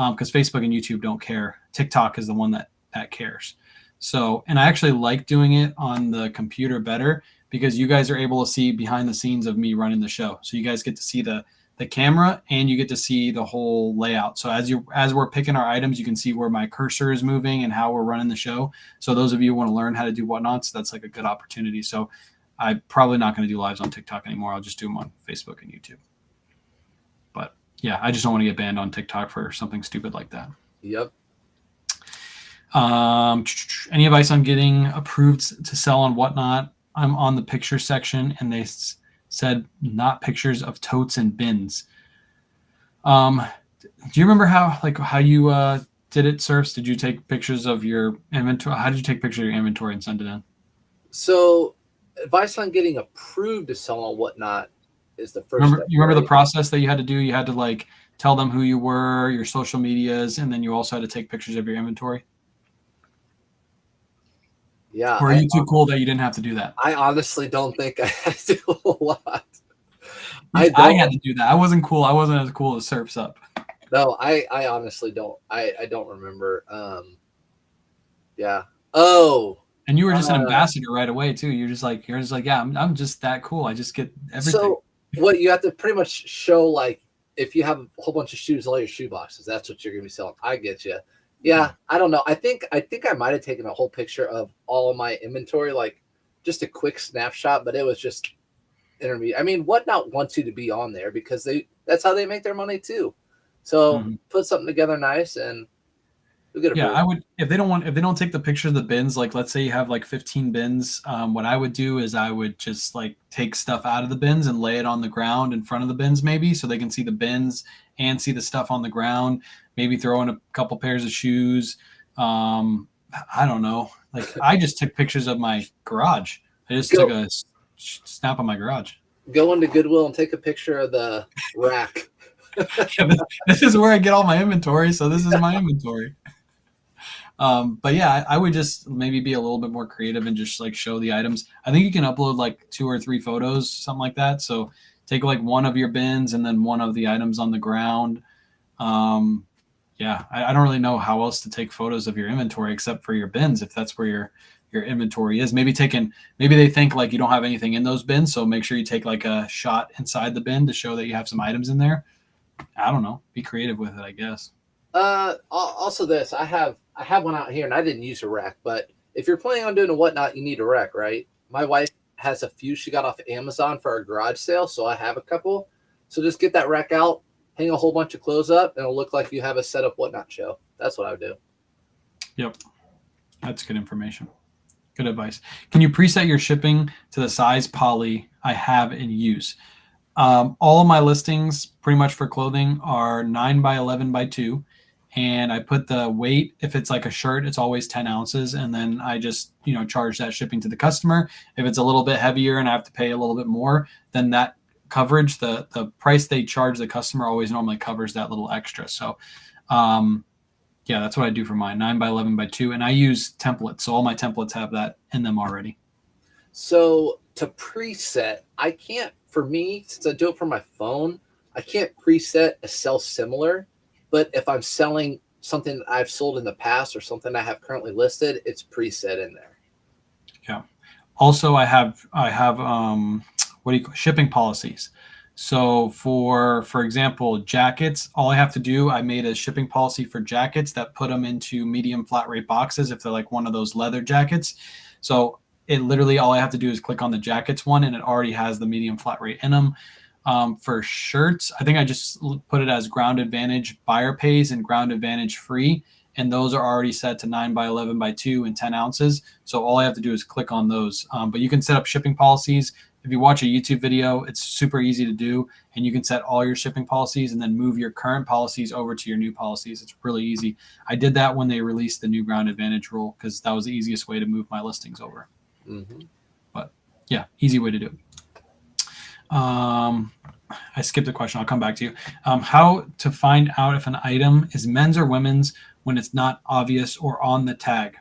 because Facebook and YouTube don't care. TikTok is the one that cares. So, and I actually like doing it on the computer better because you guys are able to see behind the scenes of me running the show. So you guys get to see the camera and you get to see the whole layout. So as we're picking our items, you can see where my cursor is moving and how we're running the show. So those of you who want to learn how to do whatnots, that's like a good opportunity. So I'm probably not going to do lives on TikTok anymore. I'll just do them on Facebook and YouTube. But yeah, I just don't want to get banned on TikTok for something stupid like that. Yep. Any advice on getting approved to sell on whatnot? I'm on the picture section and they said not pictures of totes and bins. Do you remember how you did it, Surfs? Did you take pictures of your inventory? How did you take pictures of your inventory and send it in? So advice on getting approved to sell on Whatnot is the first Remember step, you remember the right? process that you had to do? You had to like tell them who you were, your social medias, and then you also had to take pictures of your inventory. Yeah, Or are you too cool that you didn't have to do that? I honestly don't think I had to do a lot. I had to do that. I wasn't cool. I wasn't as cool as Surfs Up. No, I honestly don't. I don't remember. Yeah. Oh, And you were just an uh, ambassador right away too. You're just like, yeah, I'm just that cool. I just get everything. so what you have to pretty much show, like, if you have a whole bunch of shoes, all your shoe boxes, that's what you're gonna be selling. I get you. Yeah, I don't know. I think I might have taken a whole picture of all of my inventory, like just a quick snapshot, but it was just intermediate. I mean, Whatnot wants you to be on there because that's how they make their money too. So Mhm. put something together nice and you'll get Yeah, approved. I would if they don't take the picture of the bins, like let's say you have like 15 bins, what I would do is I would just like take stuff out of the bins and lay it on the ground in front of the bins maybe so they can see the bins and see the stuff on the ground, maybe throw in a couple pairs of shoes. I don't know. Like I just took pictures of my garage. I just took Go a snap of my garage. go into Goodwill and take a picture of the rack. Yeah, this is where I get all my inventory, so this is my inventory. But yeah, I would just maybe be a little bit more creative and just like show the items. I think you can upload like 2 or 3 photos, something like that. So take like one of your bins and then one of the items on the ground. Um, yeah, I don't really know how else to take photos of your inventory except for your bins if that's where your inventory is. Maybe they think like you don't have anything in those bins, so make sure you take like a shot inside the bin to show that you have some items in there. I don't know. Be creative with it, I guess. Also this, I have one out here and I didn't use a rack, but if you're planning on doing a Whatnot, you need a rack, right? My wife has a few she got off Amazon for a garage sale, so I have a couple. So just get that rack out, hang a whole bunch of clothes up, and it'll look like you have a set up Whatnot show. That's what I would do. Yep, that's good information. Good advice. Can you preset your shipping to the size poly I have in use? All of my listings, pretty much for clothing, are 9 by 11 by 2, and I put the weight. If it's like a shirt, it's always 10 ounces, and then I just charge that shipping to the customer. If it's a little bit heavier and I have to pay a little bit more, then that coverage, the price they charge the customer, always normally covers that little extra. So, yeah, that's what I do for mine, 9 by 11 by 2, and I use templates, so all my templates have that in them already. So to preset, I can't, for me, since I do it from my phone, I can't preset a sell similar. But if I'm selling something that I've sold in the past or something I have currently listed, it's preset in there. Yeah. Also, I have what do you call shipping policies. So for example, jackets, all I have to do, I made a shipping policy for jackets that put them into medium flat rate boxes if they're like one of those leather jackets. So it literally all I have to do is click on the jackets one, and it already has the medium flat rate in them. For shirts, I think I just put it as ground advantage buyer pays and ground advantage free, and those are already set to 9 by 11 by 2 and 10 ounces. So all I have to do is click on those. But you can set up shipping policies. If you watch a YouTube video, it's super easy to do, and you can set all your shipping policies and then move your current policies over to your new policies. It's really easy. I did that when they released the new ground advantage rule because that was the easiest way to move my listings over. Mm-hmm. But yeah, easy way to do it. I skipped a question. I'll come back to you. How to find out if an item is men's or women's when it's not obvious or on the tag?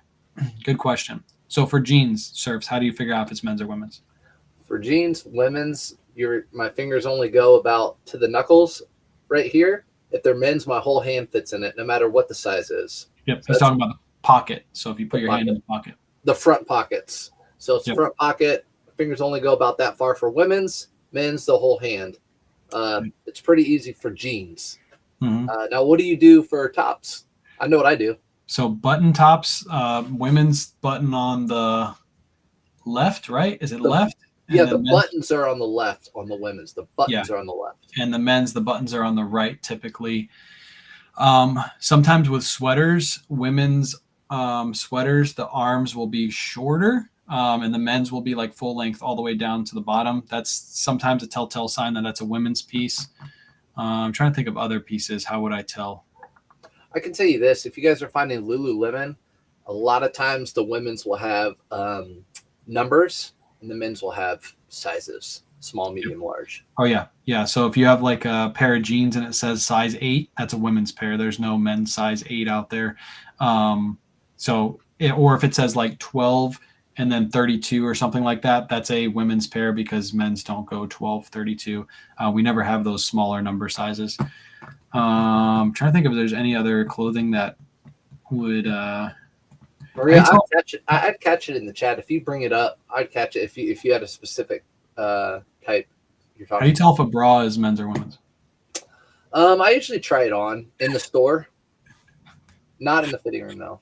Good question. So for jeans, Surfs, how do you figure out if it's men's or women's? For jeans, women's, my fingers only go about to the knuckles right here. If they're men's, my whole hand fits in it, no matter what the size is. Yep. So He's that's talking about the pocket. So if you put the your hand in the pocket. the front pockets. So it's Yep. front pocket. Fingers only go about that far for women's. Men's, the whole hand. It's pretty easy for jeans. Mm-hmm. Now, what do you do for tops? I know what I do. So button tops, women's button on the left, right? Is it The, left? yeah, And the then men's, buttons are on the left on the women's. The yeah. buttons are on the left. And the men's, the buttons are on the right typically. Sometimes with sweaters, women's sweaters, the arms will be shorter, and the men's will be like full length all the way down to the bottom. That's sometimes a telltale sign that that's a women's piece. I'm trying to think of other pieces. How would I tell? I can tell you this: if you guys are finding Lululemon, a lot of times the women's will have numbers, and the men's will have sizes: small, medium, large. Oh yeah. So if you have like a pair of jeans and it says size 8, that's a women's pair. There's no men's size 8 out there. Or if it says like 12 and then 32 or something like that, that's a women's pair because men's don't go 12, 32. We never have those smaller number sizes. I'm trying to think if there's any other clothing that would. Maria, I'd catch it in the chat if you bring it up. I'd catch it if you had a specific type you're talking. How do you tell if a bra is men's or women's? I usually try it on in the store, not in the fitting room though.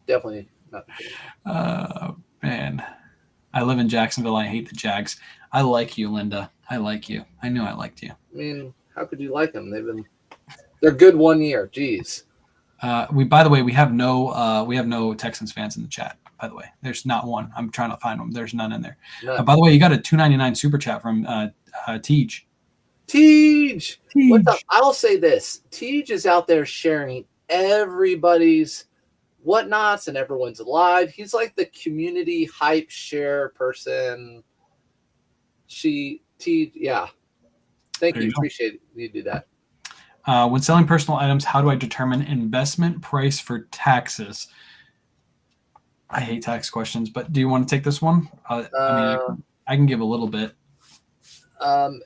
Definitely not. Man, I live in Jacksonville. I hate the Jags. I like you, Linda. I like you. I knew I liked you. I mean, how could you like them? They're good 1 year. Jeez. By the way, we have no Texans fans in the chat. By the way, there's not one. I'm trying to find them. There's none in there. By the way, you got a $2.99 super chat from Tej. Tej, what's up? I'll say this: Tej is out there sharing everybody's whatnots and everyone's alive. He's like the community hype share person. Yeah. Thank you. Appreciate it. You do that. When selling personal items, how do I determine investment price for taxes? I hate tax questions, but do you want to take this one? I can give a little bit. When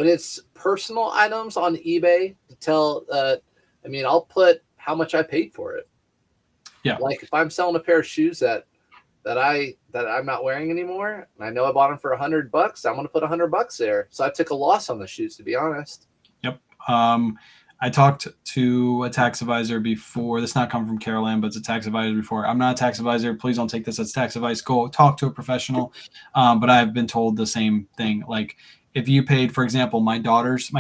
it's personal items on eBay, I'll put how much I paid for it. Yeah. Like if I'm selling a pair of shoes that I'm not wearing anymore, and I know I bought them for $100, I'm going to put $100 there. So I took a loss on the shoes, to be honest. Yep. I talked to a tax advisor before. This not coming from Carol Ann, but it's a tax advisor before. I'm not a tax advisor. Please don't take this as tax advice. Go talk to a professional. But I've been told the same thing. Like if you paid, for example, my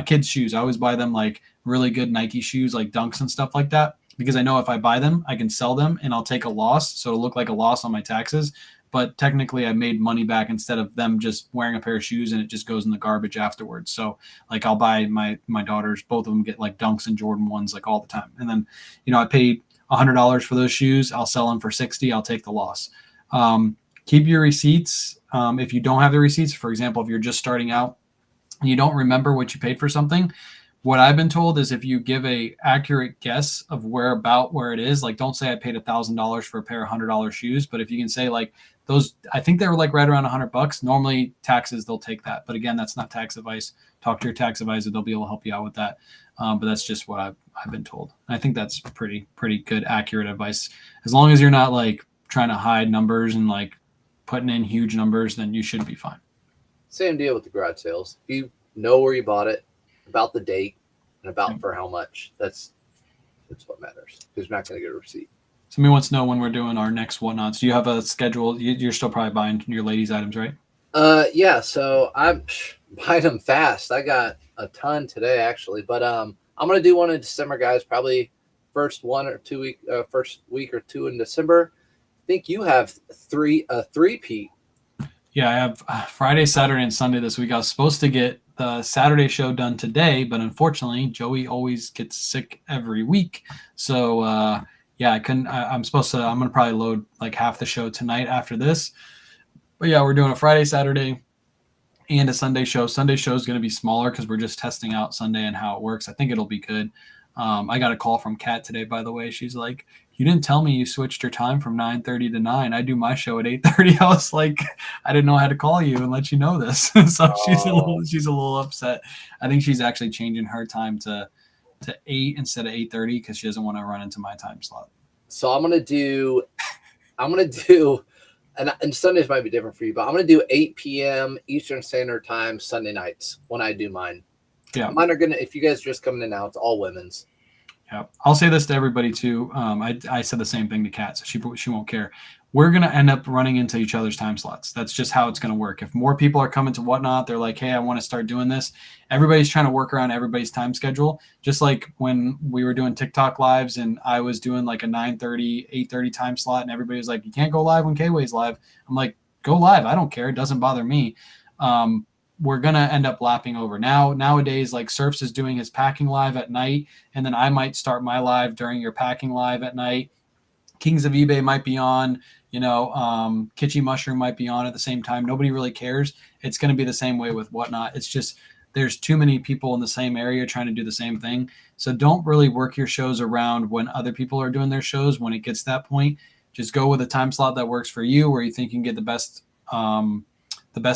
kids' shoes, I always buy them like really good Nike shoes, like Dunks and stuff like that, because I know if I buy them, I can sell them and I'll take a loss. So it'll look like a loss on my taxes. But technically I made money back instead of them just wearing a pair of shoes and it just goes in the garbage afterwards. So like I'll buy my daughters, both of them get like Dunks and Jordan 1s like all the time. And then, I paid $100 for those shoes. I'll sell them for $60. I'll take the loss. Keep your receipts. If you don't have the receipts, for example, if you're just starting out and you don't remember what you paid for something, what I've been told is if you give a accurate guess of where it is, like don't say I paid $1,000 for a pair of $100 shoes, but if you can say like those, I think they were like right around $100. Normally taxes, they'll take that. But again, that's not tax advice. Talk to your tax advisor. They'll be able to help you out with that. But that's just what I've been told. And I think that's pretty good, accurate advice. As long as you're not like trying to hide numbers and like putting in huge numbers, then you should be fine. Same deal with the garage sales. You know where you bought it, about the date, and about for how much. That's what matters. Because you're not going to get a receipt. Somebody wants to know when we're doing our next whatnots. Do you have a schedule? You're still probably buying your ladies' items, right? Yeah. So I'm buying them fast. I got a ton today actually, but I'm gonna do one in December, guys. Probably first week or two in December. I think you have three-peat. Yeah, I have Friday, Saturday, and Sunday this week. I was supposed to get the Saturday show done today, but unfortunately, Joey always gets sick every week. So yeah, I couldn't. I'm gonna probably load like half the show tonight after this. But yeah, we're doing a Friday, Saturday, and a Sunday show. Sunday show is gonna be smaller because we're just testing out Sunday and how it works. I think it'll be good. I got a call from Kat today, by the way. She's like, "You didn't tell me you switched your time from 9:30 to 9. I do my show at 8:30." I was like, "I didn't know how to call you and let you know this." So she's a little upset. I think she's actually changing her time to 8 instead of 8:30 because she doesn't want to run into my time slot. So I'm gonna do, and Sundays might be different for you, but I'm gonna do 8 p.m. Eastern Standard Time Sunday nights when I do mine. Yeah, mine are gonna. If you guys are just coming in now, it's all women's. Yeah, I'll say this to everybody too. I said the same thing to Kat, so she won't care. We're gonna end up running into each other's time slots. That's just how it's gonna work. If more people are coming to Whatnot, they're like, "Hey, I want to start doing this." Everybody's trying to work around everybody's time schedule. Just like when we were doing TikTok lives and I was doing like a 9:30, 8:30 time slot, and everybody was like, "You can't go live when K-Way's live." I'm like, "Go live. I don't care. It doesn't bother me." we're going to end up lapping over. Nowadays, like Surfs is doing his packing live at night, and then I might start my live during your packing live at night. Kings of eBay might be on, Kitschy Mushroom might be on at the same time. Nobody really cares. It's going to be the same way with Whatnot. It's just there's too many people in the same area trying to do the same thing. So don't really work your shows around when other people are doing their shows. When it gets to that point, just go with a time slot that works for you, where you think you can get the best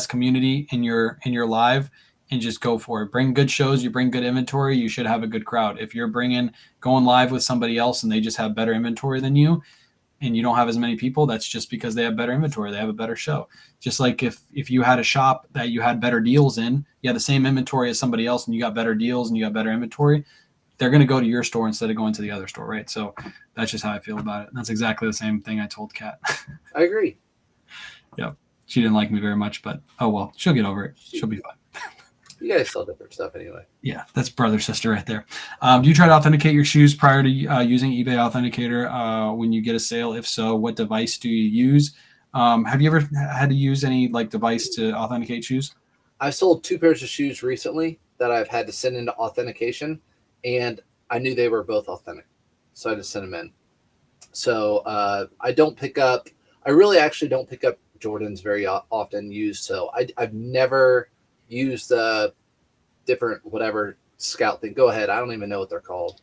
community in your live, and just go for it. Bring good shows. You bring good inventory, you should have a good crowd. If you're going live with somebody else and they just have better inventory than you, and you don't have as many people, that's just because they have better inventory. They have a better show. Just like if you had a shop that you had better deals in, you had the same inventory as somebody else and you got better deals and you got better inventory, they're going to go to your store instead of going to the other store, right? So that's just how I feel about it. And that's exactly the same thing I told Kat. I agree. Yep. She didn't like me very much, but oh well, she'll get over it. She'll be fine. You guys sell different stuff anyway. Yeah, that's brother, sister right there. Do you try to authenticate your shoes prior to using eBay Authenticator when you get a sale? If so, what device do you use? Have you ever had to use any device to authenticate shoes? I've sold 2 pairs of shoes recently that I've had to send into authentication, and I knew they were both authentic, so I just sent them in. So I really actually don't pick up Jordans very often used. So I've never used the different whatever scout thing. Go ahead. I don't even know what they're called.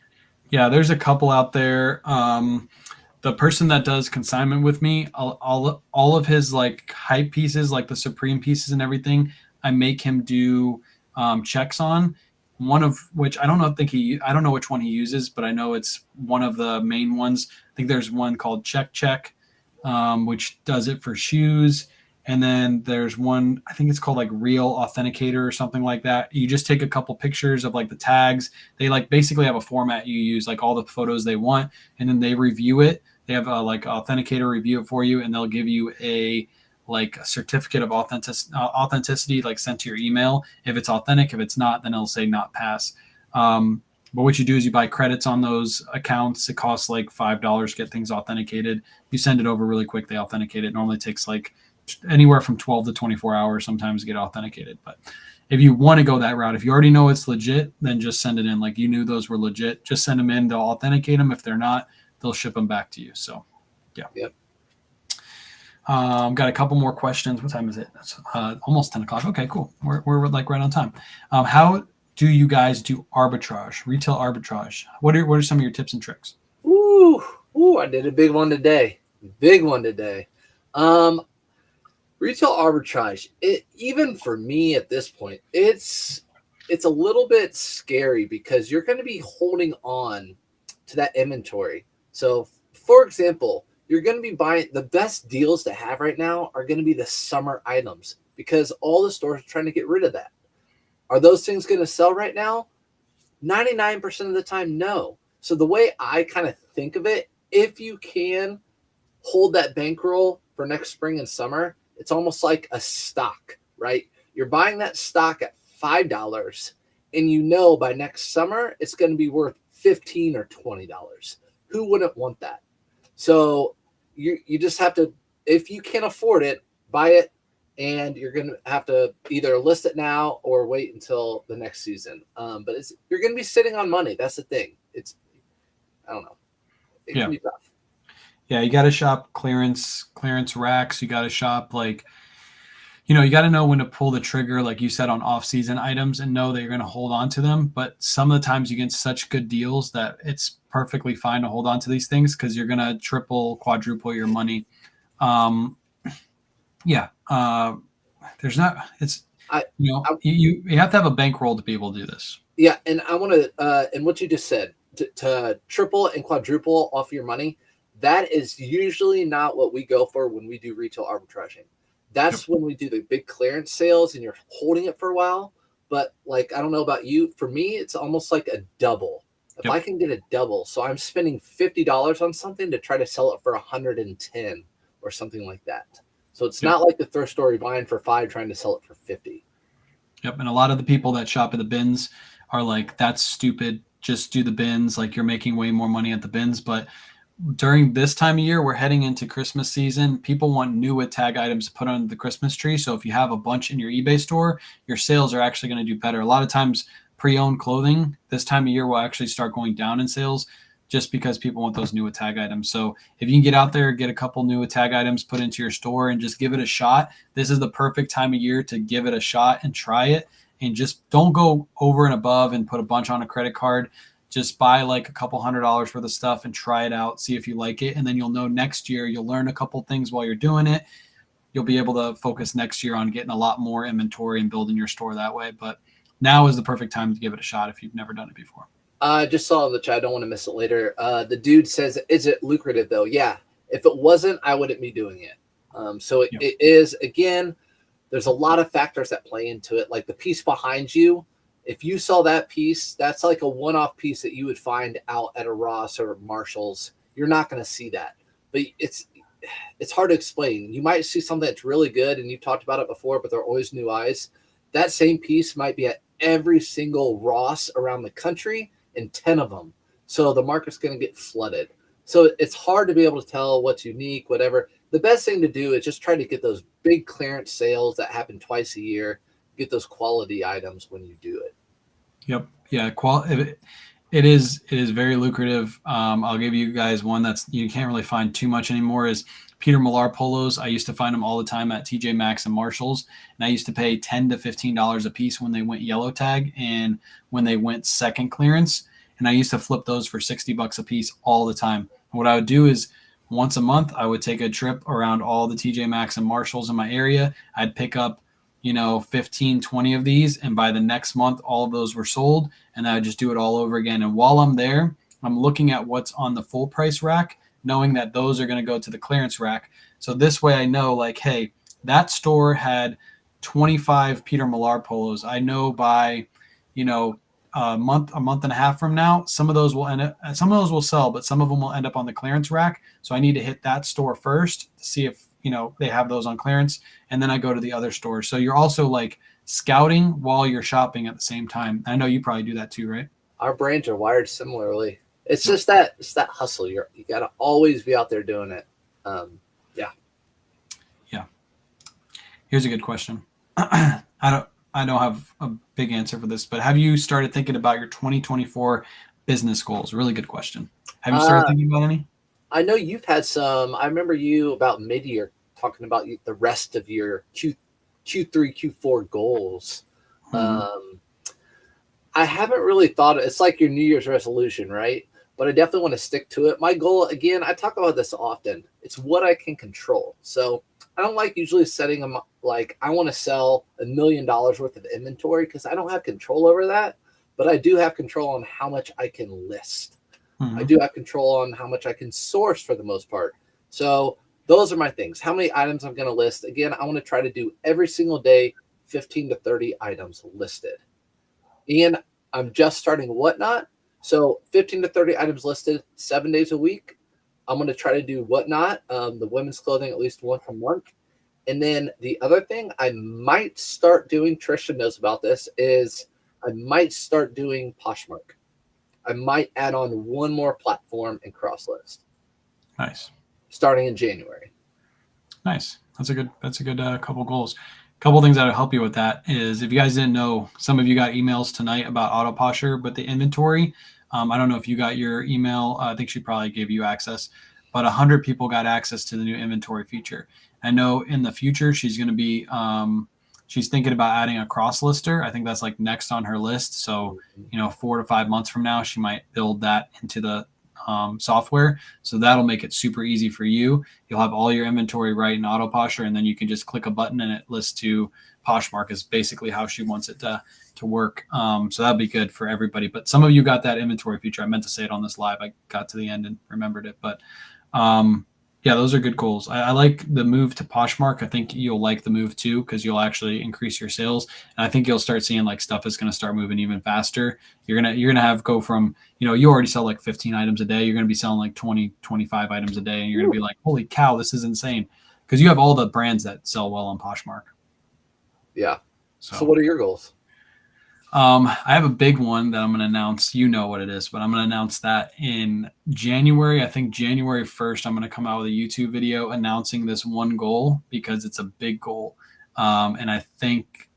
Yeah, there's a couple out there. The person that does consignment with me, all of his hype pieces, like the Supreme pieces and everything, I make him do checks on. One of which I don't know which one he uses, but I know it's one of the main ones. I think there's one called Check, which does it for shoes. And then there's one, I think it's called Real Authenticator or something like that. You just take a couple pictures of the tags. They basically have a format you use, all the photos they want, and then they review it. They have Authenticator review it for you, and they'll give you a certificate of authenticity sent to your email. If it's authentic, if it's not, then it'll say not pass. But what you do is you buy credits on those accounts. It costs $5 to get things authenticated. You send it over really quick. They authenticate it. It normally takes anywhere from 12 to 24 hours sometimes to get authenticated. But if you want to go that route, if you already know it's legit, then just send it in. You knew those were legit, just send them in. They'll authenticate them. If they're not, they'll ship them back to you. So yeah. Yep. Got a couple more questions. What time is it? It's almost 10 o'clock. Okay, cool. We're right on time. How do you guys do arbitrage, retail arbitrage? What are some of your tips and tricks? Ooh, I did a big one today. Retail arbitrage, even for me at this point, it's a little bit scary because you're going to be holding on to that inventory. So, for example, you're going to be buying the best deals to have right now are going to be the summer items because all the stores are trying to get rid of that. Are those things going to sell right now? 99% of the time, no. So the way I kind of think of it, if you can hold that bankroll for next spring and summer, it's almost like a stock, right? You're buying that stock at $5 and by next summer, it's going to be worth $15 or $20. Who wouldn't want that? So you just have to, if you can afford it, buy it, and you're going to have to either list it now or wait until the next season. But you're going to be sitting on money. That's the thing. I don't know. It can be tough. Yeah, you got to shop clearance racks. You got to shop you got to know when to pull the trigger, like you said, on off-season items and know that you're going to hold on to them. But some of the times you get such good deals that it's perfectly fine to hold on to these things because you're going to triple, quadruple your money. There's not. It's you have to have a bankroll to be able to do this. Yeah, and I want to and what you just said to triple and quadruple off your money. That is usually not what we go for when we do retail arbitraging. That's when we do the big clearance sales and you're holding it for a while. But I don't know about you. For me, it's almost like a double. If I can get a double, so I'm spending $50 on something to try to sell it for 110 or something like that. So it's not like the thrift store buying for $5 trying to sell it for $50. Yep, and a lot of the people that shop at the bins are like, "That's stupid. Just do the bins. You're making way more money at the bins." But during this time of year, we're heading into Christmas season. People want new with tag items to put on the Christmas tree. So if you have a bunch in your eBay store, your sales are actually going to do better. A lot of times, pre-owned clothing this time of year will actually start going down in sales just because people want those new with tag items. So if you can get out there, get a couple new with tag items put into your store and just give it a shot, this is the perfect time of year to give it a shot and try it. And just don't go over and above and put a bunch on a credit card. Just buy like a couple $100s worth of stuff and try it out, see if you like it. And then you'll know next year, you'll learn a couple things while you're doing it. You'll be able to focus next year on getting a lot more inventory and building your store that way. But now is the perfect time to give it a shot if you've never done it before. I just saw in the chat. I don't want to miss it later. The dude says, is it lucrative though? Yeah. If it wasn't, I wouldn't be doing it. So it is, again, there's a lot of factors that play into it. Like the piece behind you, if you saw that piece, that's like a one-off piece that you would find out at a Ross or Marshall's. You're not going to see that. But it's hard to explain. You might see something that's really good, and you've talked about it before, but there are always new eyes. That same piece might be at every single Ross around the country, and 10 of them. So the market's going to get flooded. So it's hard to be able to tell what's unique, whatever. The best thing to do is just try to get those big clearance sales that happen twice a year. Get those quality items when you do it. Yep. Yeah. It is very lucrative. I'll give you guys one that's you can't really find too much anymore is Peter Millar polos. I used to find them all the time at TJ Maxx and Marshalls, and I used to pay $10 to $15 a piece when they went yellow tag and when they went second clearance. And I used to flip those for $60 a piece all the time. And what I would do is once a month, I would take a trip around all the TJ Maxx and Marshalls in my area. I'd pick up 15, 20 of these. And by the next month, all of those were sold. And I would just do it all over again. And while I'm there, I'm looking at what's on the full price rack, knowing that those are going to go to the clearance rack. So this way I know like, hey, that store had 25 Peter Millar polos. I know by, a month and a half from now, some of those will sell, but some of them will end up on the clearance rack. So I need to hit that store first to see if, they have those on clearance, and then I go to the other stores. So you're also like scouting while you're shopping at the same time. I know you probably do that too, right? Our brains are wired similarly. It's just that hustle. You got to always be out there doing it. Yeah. Here's a good question. I don't have a big answer for this, but have you started thinking about your 2024 business goals? Really good question. Have you started thinking about any? I know you've had some. I remember you about mid-year talking about the rest of your Q3, Q4 goals. Mm-hmm. I haven't really thought it's like your New Year's resolution, right? But I definitely want to stick to it. My goal, again, I talk about this often. It's what I can control. So I don't like usually setting them like I want to sell $1 million worth of inventory because I don't have control over that. But I do have control on how much I can list. Mm-hmm. I do have control on how much I can source for the most part. So those are my things. How many items I'm going to list. Again, I want to try to do every single day, 15 to 30 items listed. And I'm just starting Whatnot. So 15 to 30 items listed 7 days a week. I'm going to try to do Whatnot, the women's clothing, at least once a month. And then the other thing I might start doing, Trisha knows about this, is I might start doing Poshmark. I might add on one more platform and cross list. Nice. Starting in January. Nice. That's a good couple goals. Couple things that'll help you with that is if you guys didn't know, some of you got emails tonight about AutoPosher, but the inventory, I don't know if you got your email. I think she probably gave you access, but 100 people got access to the new inventory feature. I know in the future, she's going to be, she's thinking about adding a cross lister. I think that's like next on her list. So, 4 to 5 months from now, she might build that into the software. So that'll make it super easy for you. You'll have all your inventory right in AutoPosher, and then you can just click a button and it lists to Poshmark is basically how she wants it to work. So that'd be good for everybody. But some of you got that inventory feature. I meant to say it on this live. I got to the end and remembered it. But yeah, those are good goals. I like the move to Poshmark. I think you'll like the move too, because you'll actually increase your sales. And I think you'll start seeing like stuff is going to start moving even faster. You're going to have go from, you already sell like 15 items a day. You're going to be selling like 20, 25 items a day. And you're going to be like, holy cow, this is insane. Because you have all the brands that sell well on Poshmark. Yeah. So what are your goals? I have a big one that I'm going to announce. You know what it is, but I'm going to announce that in January. I think January 1st, I'm going to come out with a YouTube video announcing this one goal because it's a big goal. And I think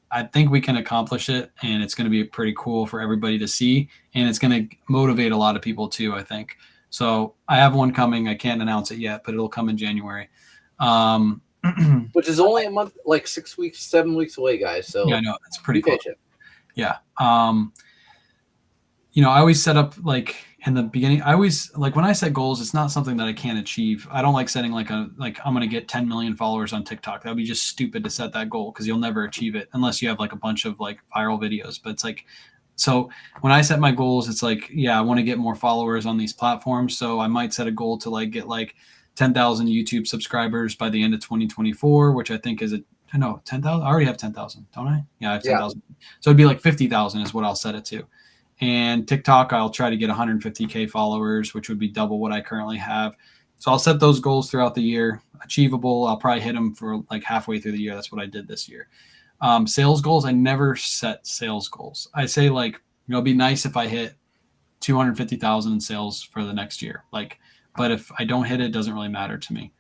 we can accomplish it, and it's going to be pretty cool for everybody to see, and it's going to motivate a lot of people too, I think. So I have one coming. I can't announce it yet, but it'll come in January. Um, Which is only a month, like 6 weeks, 7 weeks away, guys. So yeah, I know it's pretty be close. patient. Yeah. I always set up like in the beginning, I always like when I set goals, it's not something that I can't achieve. I don't like setting like I'm going to get 10 million followers on TikTok. That would be just stupid to set that goal because you'll never achieve it unless you have like a bunch of like viral videos. But it's like, so when I set my goals, it's like, yeah, I want to get more followers on these platforms. So I might set a goal to like get like 10,000 YouTube subscribers by the end of 2024, which I think is no, 10,000. I already have 10,000, don't I? Yeah, I have 10,000. So it'd be like 50,000 is what I'll set it to. And TikTok, I'll try to get 150K followers, which would be double what I currently have. So I'll set those goals throughout the year. Achievable. I'll probably hit them for like halfway through the year. That's what I did this year. Sales goals, I never set sales goals. I say like, it'd be nice if I hit 250,000 in sales for the next year. Like, but if I don't hit it, it doesn't really matter to me.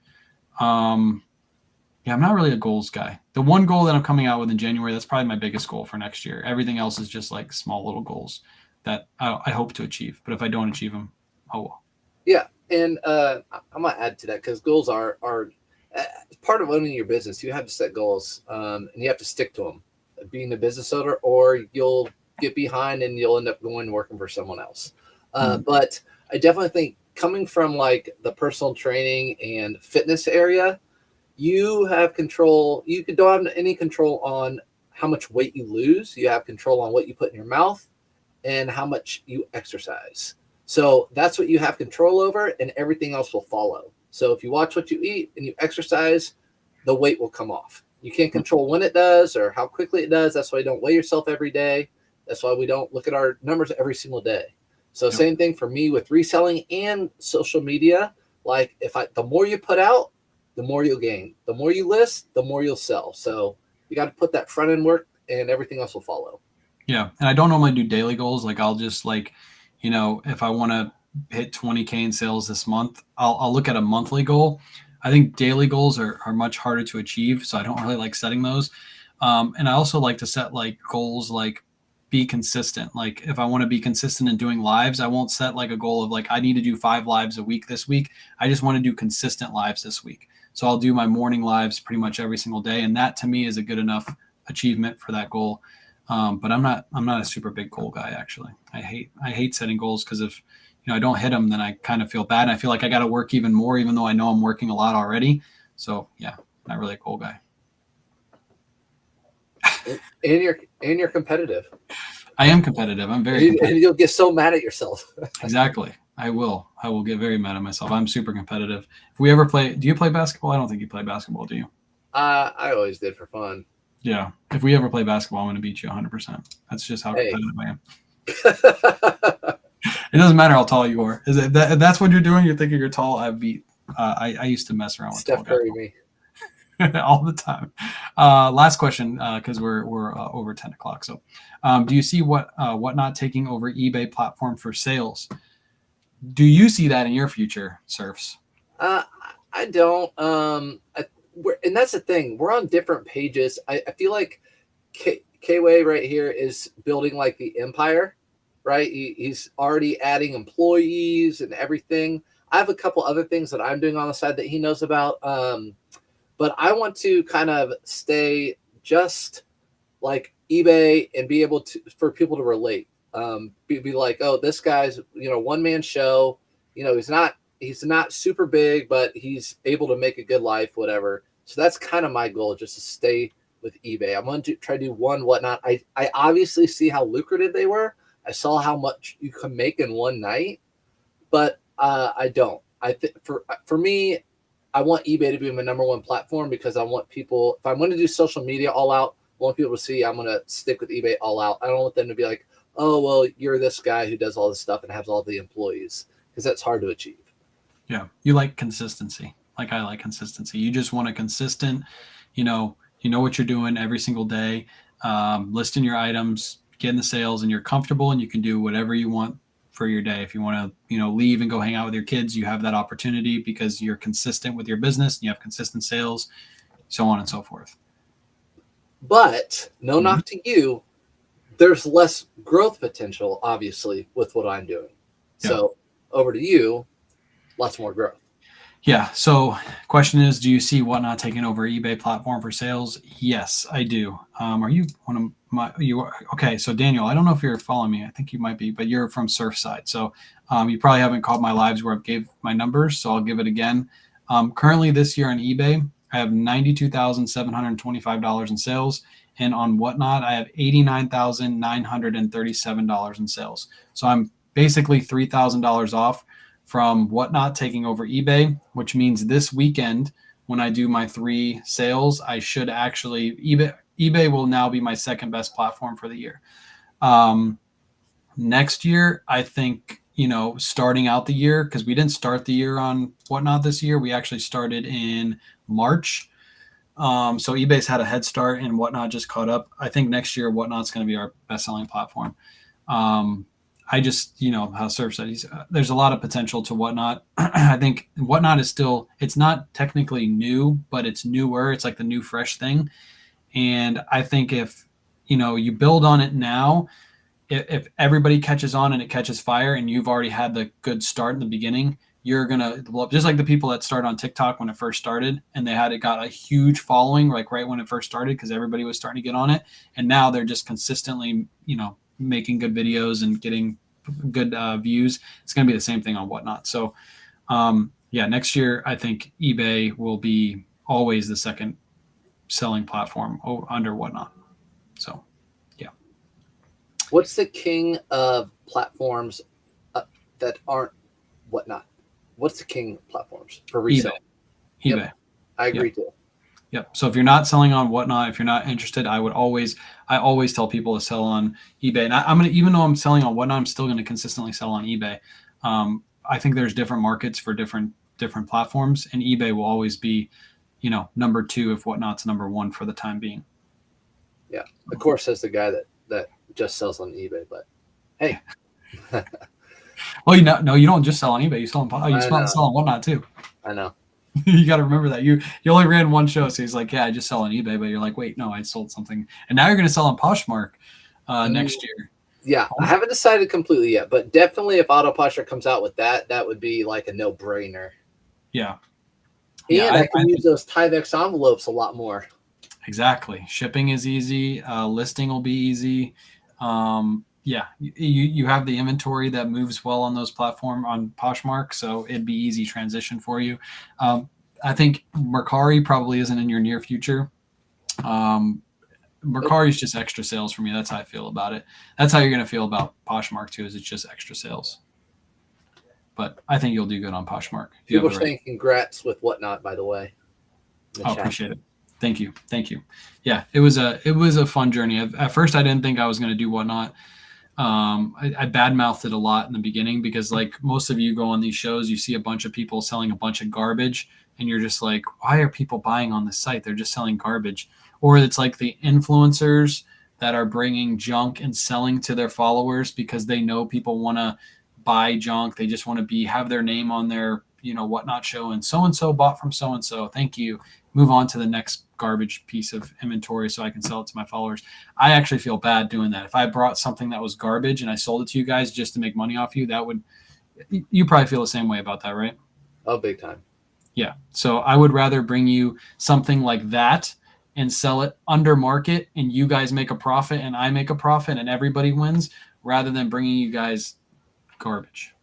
Yeah, I'm not really a goals guy. The one goal that I'm coming out with in January, that's probably my biggest goal for next year. Everything else is just like small little goals that I hope to achieve. But if I don't achieve them, oh well. Yeah, and I'm gonna add to that because goals are part of owning your business. You have to set goals, and you have to stick to them. Being a business owner, or you'll get behind and you'll end up going working for someone else. But I definitely think coming from like the personal training and fitness area, you have control. You don't have any control on how much weight you lose. You have control on what you put in your mouth and how much you exercise. So that's what you have control over, and everything else will follow. So if you watch what you eat and you exercise, the weight will come off. You can't control when it does or how quickly it does. That's why you don't weigh yourself every day. That's why we don't look at our numbers every single day. So same thing for me with reselling and social media. Like the more you put out, the more you'll gain. The more you list, the more you'll sell. So you got to put that front end work, and everything else will follow. Yeah, and I don't normally do daily goals. Like I'll just like, if I want to hit 20K in sales this month, I'll look at a monthly goal. I think daily goals are much harder to achieve, so I don't really like setting those. And I also like to set like goals like be consistent. Like if I want to be consistent in doing lives, I won't set like a goal of like I need to do 5 lives a week this week. I just want to do consistent lives this week. So I'll do my morning lives pretty much every single day, and that to me is a good enough achievement for that goal. But I'm not a super big goal guy actually. I hate setting goals because if I don't hit them, then I kind of feel bad. And I feel like I got to work even more, even though I know I'm working a lot already. So yeah, not really a goal guy. And you're competitive. I am competitive. I'm very competitive. And you'll get so mad at yourself. Exactly. I will get very mad at myself. I'm super competitive. If we ever play, do you play basketball? I don't think you play basketball, do you? I always did for fun. Yeah. If we ever play basketball, I'm going to beat you 100%. That's just how competitive I am. It doesn't matter how tall you are. Is it that's what you're doing? You're thinking you're tall. I used to mess around with Steph Curry me all the time. Last question, because we're over 10 o'clock. So, do you see Whatnot taking over eBay platform for sales? Do you see that in your future, Surfs? I don't. And that's the thing. We're on different pages. I feel like K-Way right here is building like the empire, right? He's already adding employees and everything. I have a couple other things that I'm doing on the side that he knows about. But I want to kind of stay just like eBay and be able to, for people to relate. Be like, oh, this guy's, one man show, he's not super big, but he's able to make a good life, whatever. So that's kind of my goal, just to stay with eBay. I'm going to try to do one Whatnot. I obviously see how lucrative they were. I saw how much you can make in one night, but I don't. For me, I want eBay to be my number one platform because I want people, if I'm going to do social media all out, I want people to see I'm going to stick with eBay all out. I don't want them to be like, oh, well, you're this guy who does all this stuff and has all the employees, because that's hard to achieve. Yeah. You like consistency. Like I like consistency. You just want a consistent, you know what you're doing every single day, listing your items, get in the sales and you're comfortable and you can do whatever you want for your day. If you want to, leave and go hang out with your kids, you have that opportunity because you're consistent with your business and you have consistent sales, so on and so forth. But no knock to you, there's less growth potential, obviously, with what I'm doing. Yeah. So over to you, lots more growth. Yeah. So question is, do you see Whatnot taking over eBay platform for sales? Yes, I do. Are you one of my, okay. So Daniel, I don't know if you're following me. I think you might be, but you're from Surfside. So you probably haven't caught my lives where I've gave my numbers. So I'll give it again. Currently this year on eBay, I have $92,725 in sales. And on Whatnot, I have $89,937 in sales. So I'm basically $3,000 off from Whatnot taking over eBay, which means this weekend when I do my 3 sales, I should actually eBay will now be my second best platform for the year. Next year, I think, starting out the year, because we didn't start the year on Whatnot this year, we actually started in March. So eBay's had a head start and Whatnot just caught up. I think next year Whatnot's going to be our best selling platform. I just, how Surf said, there's a lot of potential to Whatnot. I think Whatnot is still, it's not technically new, but it's newer. It's like the new fresh thing. And I think if, you build on it now, if everybody catches on and it catches fire and you've already had the good start in the beginning, you're going to love, just like the people that started on TikTok when it first started and it got a huge following, like right when it first started, because everybody was starting to get on it. And now they're just consistently, making good videos and getting good views. It's going to be the same thing on Whatnot. So next year, I think eBay will be always the second selling platform under Whatnot. So, yeah. What's the king of platforms that aren't Whatnot? What's the king platforms for resale? eBay. Yep. I agree too. Yep. So if you're not selling on Whatnot, if you're not interested, I always tell people to sell on eBay. And I'm going to, even though I'm selling on Whatnot, I'm still going to consistently sell on eBay. I think there's different markets for different platforms, and eBay will always be, number 2 if Whatnot's number 1 for the time being. Yeah. Of course, as the guy that just sells on eBay, but hey. Well, no, you don't just sell on eBay. You sell on Whatnot too. I know. You got to remember that you only ran one show, so he's like, yeah, I just sell on eBay, but you're like, wait, no, I sold something, and now you're going to sell on Poshmark next year. Yeah, I haven't decided completely yet, but definitely if AutoPosture comes out with that would be like a no-brainer. Yeah, and I can use those Tyvex envelopes a lot more. Exactly, shipping is easy. Listing will be easy. You have the inventory that moves well on those platforms on Poshmark, so it'd be easy transition for you. I think Mercari probably isn't in your near future. Mercari is just extra sales for me. That's how I feel about it. That's how you're going to feel about Poshmark too, is it's just extra sales. But I think you'll do good on Poshmark. People are saying congrats with Whatnot, by the way. I appreciate it. Thank you. Yeah, it was a fun journey. At first, I didn't think I was going to do Whatnot. I badmouthed it a lot in the beginning because, like most of you go on these shows, you see a bunch of people selling a bunch of garbage, and you're just like, why are people buying on this site? They're just selling garbage. Or it's like the influencers that are bringing junk and selling to their followers because they know people want to buy junk. They just want to have their name on their, Whatnot show, and so bought from so-and-so. Thank you. Move on to the next garbage piece of inventory so I can sell it to my followers. I actually feel bad doing that. If I brought something that was garbage and I sold it to you guys just to make money off you, you probably feel the same way about that, right? Oh, big time. Yeah. So I would rather bring you something like that and sell it under market and you guys make a profit and I make a profit and everybody wins, rather than bringing you guys garbage.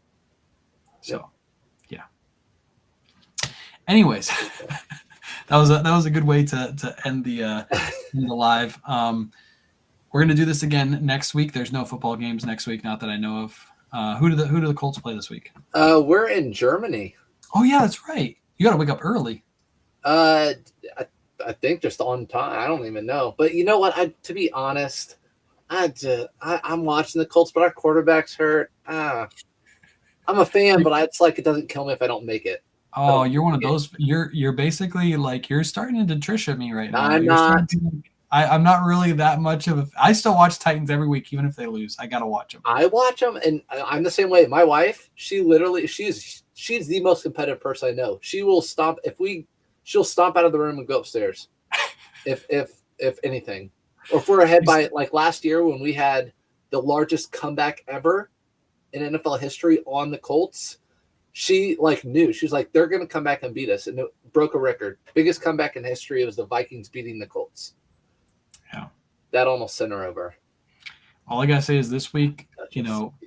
So, yeah. Anyways, that was a good way to end the live. We're gonna do this again next week. There's no football games next week, not that I know of. Who do the Colts play this week? We're in Germany. Oh yeah, that's right. You got to wake up early. I think just on time. I don't even know. But you know what? To be honest, I'm watching the Colts, but our quarterback's hurt. I'm a fan, but it's like it doesn't kill me if I don't make it. Oh, you're one of those. You're basically like you're starting to Tricia me right now. I'm not. I'm not really that much of a. I still watch Titans every week, even if they lose. I gotta watch them. I watch them, and I'm the same way. My wife, she's the most competitive person I know. She will stomp she'll stomp out of the room and go upstairs, if anything, or if we're ahead by like last year when we had the largest comeback ever in NFL history on the Colts. She like knew. She was like, they're going to come back and beat us, and it broke a record. Biggest comeback in history. It was the Vikings beating the Colts. Yeah, that almost sent her over. All I gotta say is this week,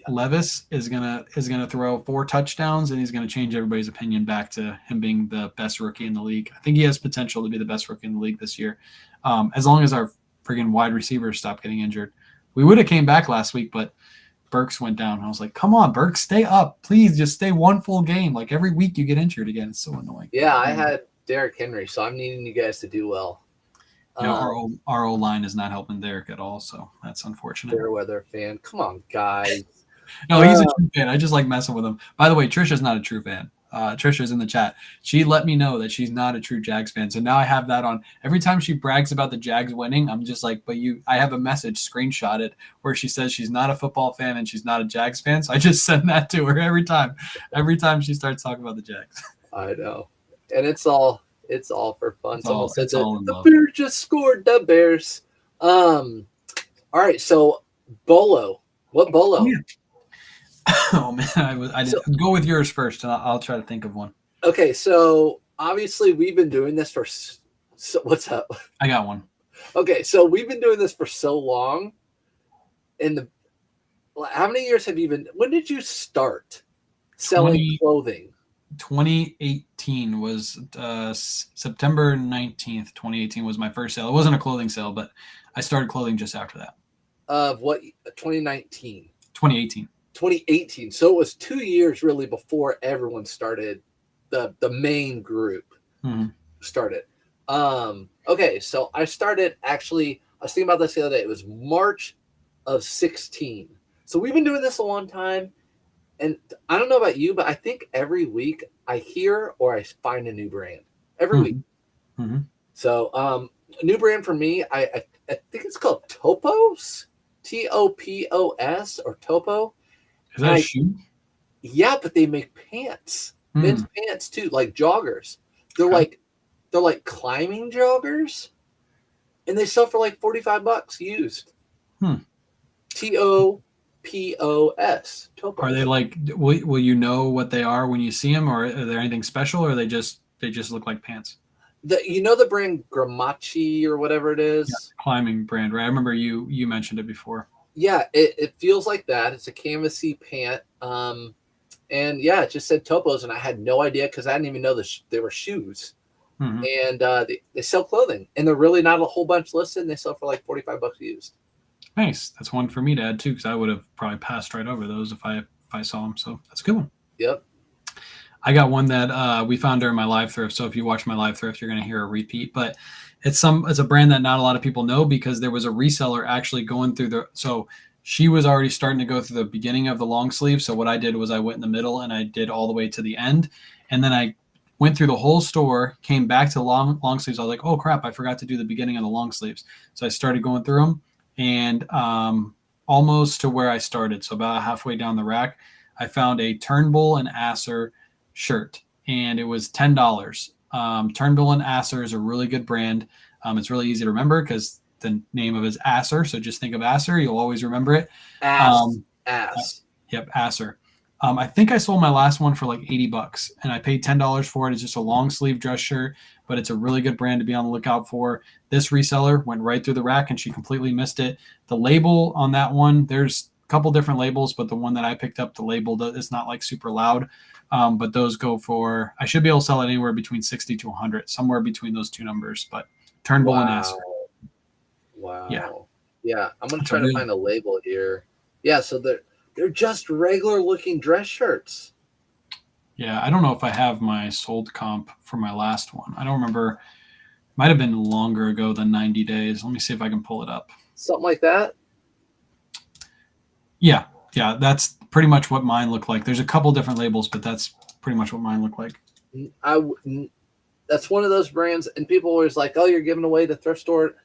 Levis is gonna throw 4 touchdowns, and he's gonna change everybody's opinion back to him being the best rookie in the league. I think he has potential to be the best rookie in the league this year, as long as our friggin' wide receivers stop getting injured. We would have came back last week, but Burks went down. I was like, come on, Burks, stay up. Please just stay one full game. Like every week you get injured again. It's so annoying. Yeah, I had Derrick Henry, so I'm needing you guys to do well. Our O-line is not helping Derek at all, so that's unfortunate. Fairweather fan. Come on, guys. No, he's a true fan. I just like messing with him. By the way, Trisha's not a true fan. Trisha's in the chat. She let me know that she's not a true Jags fan. So now I have that on. Every time she brags about the Jags winning, I'm just like, I have a message screenshotted where she says she's not a football fan and she's not a Jags fan. So I just send that to her every time she starts talking about the Jags. I know. And it's all for fun. Someone said the Bears just scored. The Bears. All right. So BOLO. What BOLO? Oh, yeah. Oh man, I didn't go with yours first, and I'll try to think of one. Okay, so obviously we've been doing this for. So what's up? I got one. Okay, so we've been doing this for so long. How many years have you been? When did you start selling clothing? 2018 was September 19th. 2018 was my first sale. It wasn't a clothing sale, but I started clothing just after that. Of what? 2019. 2018. 2018. So it was 2 years really before everyone started. The main group started. Okay, so I started actually. I was thinking about this the other day. It was March of 16. So we've been doing this a long time. And I don't know about you, but I think every week I hear or I find a new brand. Every week. Mm-hmm. So a new brand for me, I think it's called Topos. Topos or Topo. Is that a shoe? Yeah, but they make pants. Men's pants too, like joggers. They're like climbing joggers. And they sell for like $45 used. Topos. Topos. Are they like will you know what they are when you see them, or are there anything special, or they just look like pants? The brand Gramachi or whatever it is? Yeah, climbing brand, right? I remember you mentioned it before. Yeah, it feels like that. It's a canvasy pant. And yeah, it just said Topos, and I had no idea because I didn't even know they were shoes. And they sell clothing, and they're really not a whole bunch listed, and they sell for like $45 used. Nice. That's one for me to add too, because I would have probably passed right over those if I saw them. So that's a good one. Yep. I got one that we found during my live thrift. So if you watch my live thrift, you're going to hear a repeat. But it's a brand that not a lot of people know, because there was a reseller actually going through so she was already starting to go through the beginning of the long sleeve. So what I did was I went in the middle and I did all the way to the end. And then I went through the whole store, came back to long sleeves. I was like, oh crap, I forgot to do the beginning of the long sleeves. So I started going through them, and almost to where I started. So about halfway down the rack, I found a Turnbull and Asser shirt, and it was $10. Turnbull and Asser is a really good brand. It's really easy to remember because the name of it is Asser. So just think of Asser. You'll always remember it. Yep, Asser. I think I sold my last one for like $80, and I paid $10 for it. It's just a long sleeve dress shirt, but it's a really good brand to be on the lookout for. This reseller went right through the rack, and she completely missed it. The label on that one, there's a couple different labels, but the one that I picked up, the label is not like super loud. But those go for, I should be able to sell it anywhere between 60 to 100, somewhere between those two numbers. But Turnbull and Asser. Wow. Yeah. I'm gonna try to find a label here. Yeah, so they're just regular looking dress shirts. Yeah, I don't know if I have my sold comp for my last one. I don't remember. Might have been longer ago than 90 days. Let me see if I can pull it up. Something like that? Yeah, that's pretty much what mine look like. There's a couple different labels, but that's pretty much what mine look like. That's one of those brands, and people always like, oh, you're giving away the thrift store.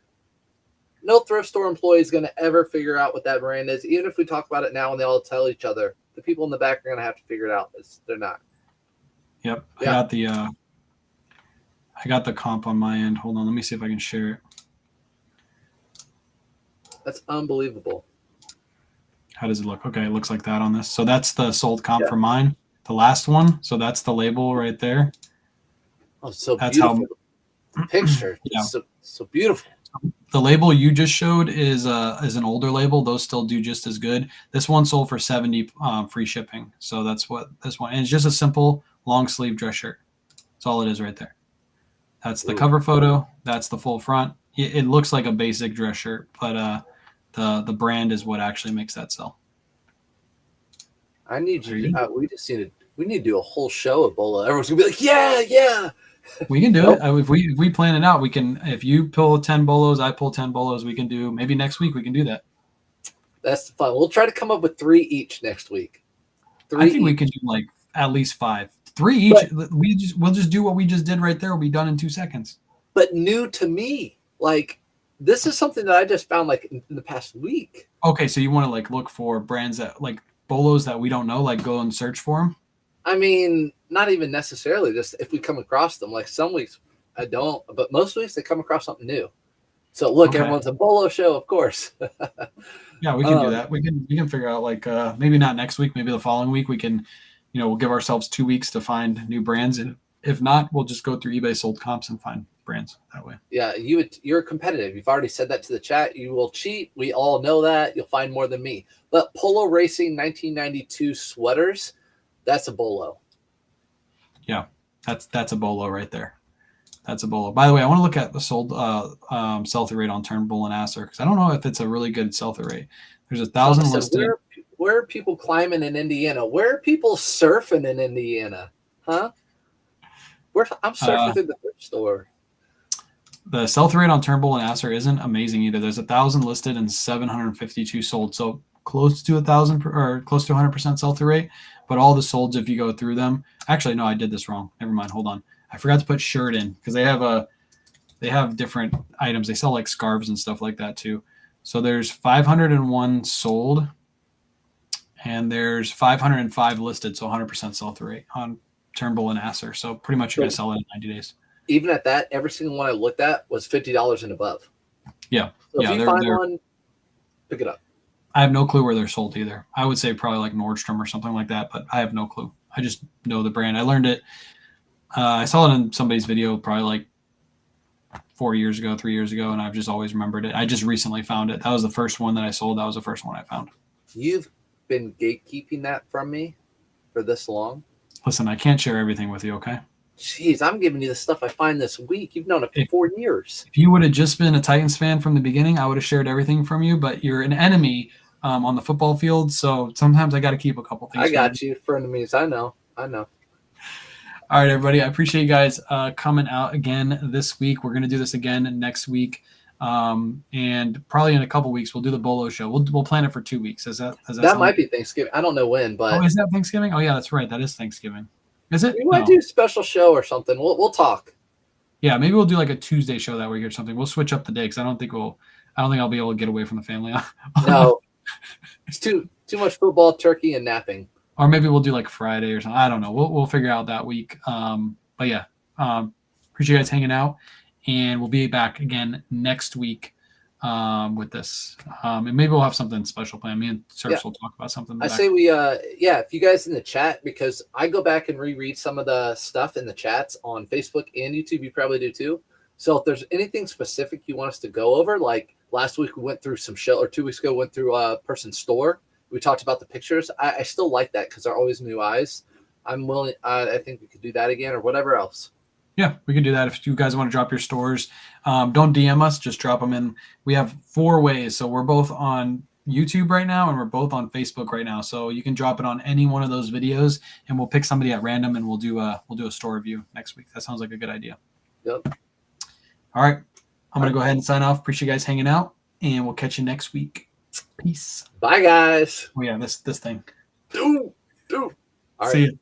no thrift store employee is going to ever figure out what that brand is. Even if we talk about it now and they all tell each other, the people in the back are going to have to figure it out. They're not. Yep. Yeah. I got the comp on my end. Hold on. Let me see if I can share it. That's unbelievable. How does it look? Okay, it looks like that on this. So that's the sold comp for mine, the last one. So that's the label right there. Oh, so that's beautiful. How, picture. Yeah. So beautiful. The label you just showed is an older label. Those still do just as good. This one sold for $70 free shipping. So that's what this one. And it's just a simple long sleeve dress shirt. That's all it is right there. That's the cover photo. That's the full front. It looks like a basic dress shirt, but the brand is what actually makes that sell. I need you. We need to do a whole show of BOLO. Everyone's gonna be like, yeah. We can do it. If we plan it out, we can. If you pull 10 BOLOs, I pull 10 BOLOs. We can do maybe next week. We can do that. That's fun. We'll try to come up with 3 each next week. I think we could do like at least 5. 3 each. But we'll just do what we just did right there. We'll be done in 2 seconds. But new to me, like this is something that I just found like in the past week. Okay, so you want to like look for brands that like BOLOs that we don't know, like go and search for them. I mean, not even necessarily. Just if we come across them, like some weeks I don't, but most weeks they come across something new. So look, everyone's a BOLO show, of course. Yeah, we can do that. We can figure out like maybe not next week, maybe the following week. We can, we'll give ourselves 2 weeks to find new brands, and if not, we'll just go through eBay sold comps and find brands that way. Yeah, you're competitive. You've already said that to the chat. You will cheat. We all know that. You'll find more than me. But Polo Racing 1992 sweaters, that's a BOLO. Yeah, that's a BOLO right there. That's a BOLO. By the way, I want to look at the sold sell-through rate on Turnbull and Acer because I don't know if it's a really good sell-through rate. There's 1,000 listed. Where are people climbing in Indiana? Where are people surfing in Indiana? Huh? I'm surfing through the thrift store. The sell-through rate on Turnbull and Acer isn't amazing either. There's 1,000 listed and 752 sold. So close to 1,000 or close to 100% sell-through rate. But all the solds, if you go through them, actually, no, I did this wrong. Never mind. Hold on. I forgot to put shirt in because they have different items. They sell like scarves and stuff like that too. So there's 501 sold and there's 505 listed. So 100% sell-through rate on Turnbull and Acer. So pretty much you're going to sell it in 90 days. Even at that, every single one I looked at was $50 and above. Yeah. So if you find one, pick it up. I have no clue where they're sold either. I would say probably like Nordstrom or something like that, but I have no clue. I just know the brand. I learned it. I saw it in somebody's video probably like 3 years ago, and I've just always remembered it. I just recently found it. That was the first one that I sold. That was the first one I found. You've been gatekeeping that from me for this long? Listen, I can't share everything with you, okay? Jeez, I'm giving you the stuff I find this week. You've known it for 4 years. If you would have just been a Titans fan from the beginning, I would have shared everything from you, but you're an enemy on the football field, so sometimes I got to keep a couple things. I got you for enemies. I know. All right, everybody. I appreciate you guys coming out again this week. We're going to do this again next week, and probably in a couple weeks we'll do the BOLO show. We'll plan it for 2 weeks. That might be Thanksgiving. I don't know when, but is that Thanksgiving? Oh yeah, that's right. That is Thanksgiving. Is it? We might do a special show or something. We'll talk. Yeah, maybe we'll do like a Tuesday show that week or something. We'll switch up the day because I don't think I'll be able to get away from the family. No, it's too much football, turkey, and napping. Or maybe we'll do like Friday or something. I don't know. We'll figure out that week. But yeah, appreciate you guys hanging out, and we'll be back again next week with this. And maybe we'll have something special planned. Me and Serps will talk about something. I say if you guys in the chat, because I go back and reread some of the stuff in the chats on Facebook and YouTube. You probably do too. So if there's anything specific you want us to go over, like last week we went through some show, or 2 weeks ago went through a person's store. We talked about the pictures. I still like that because they're always new eyes. I'm willing. I think we could do that again or whatever else. Yeah, we can do that. If you guys want to drop your stores, don't DM us. Just drop them in. We have 4 ways. So we're both on YouTube right now and we're both on Facebook right now. So you can drop it on any one of those videos and we'll pick somebody at random and we'll do a store review next week. That sounds like a good idea. Yep. All right. I'm going to go ahead and sign off. Appreciate you guys hanging out and we'll catch you next week. Peace. Bye, guys. Oh, yeah, this thing. Dude. All See right. you.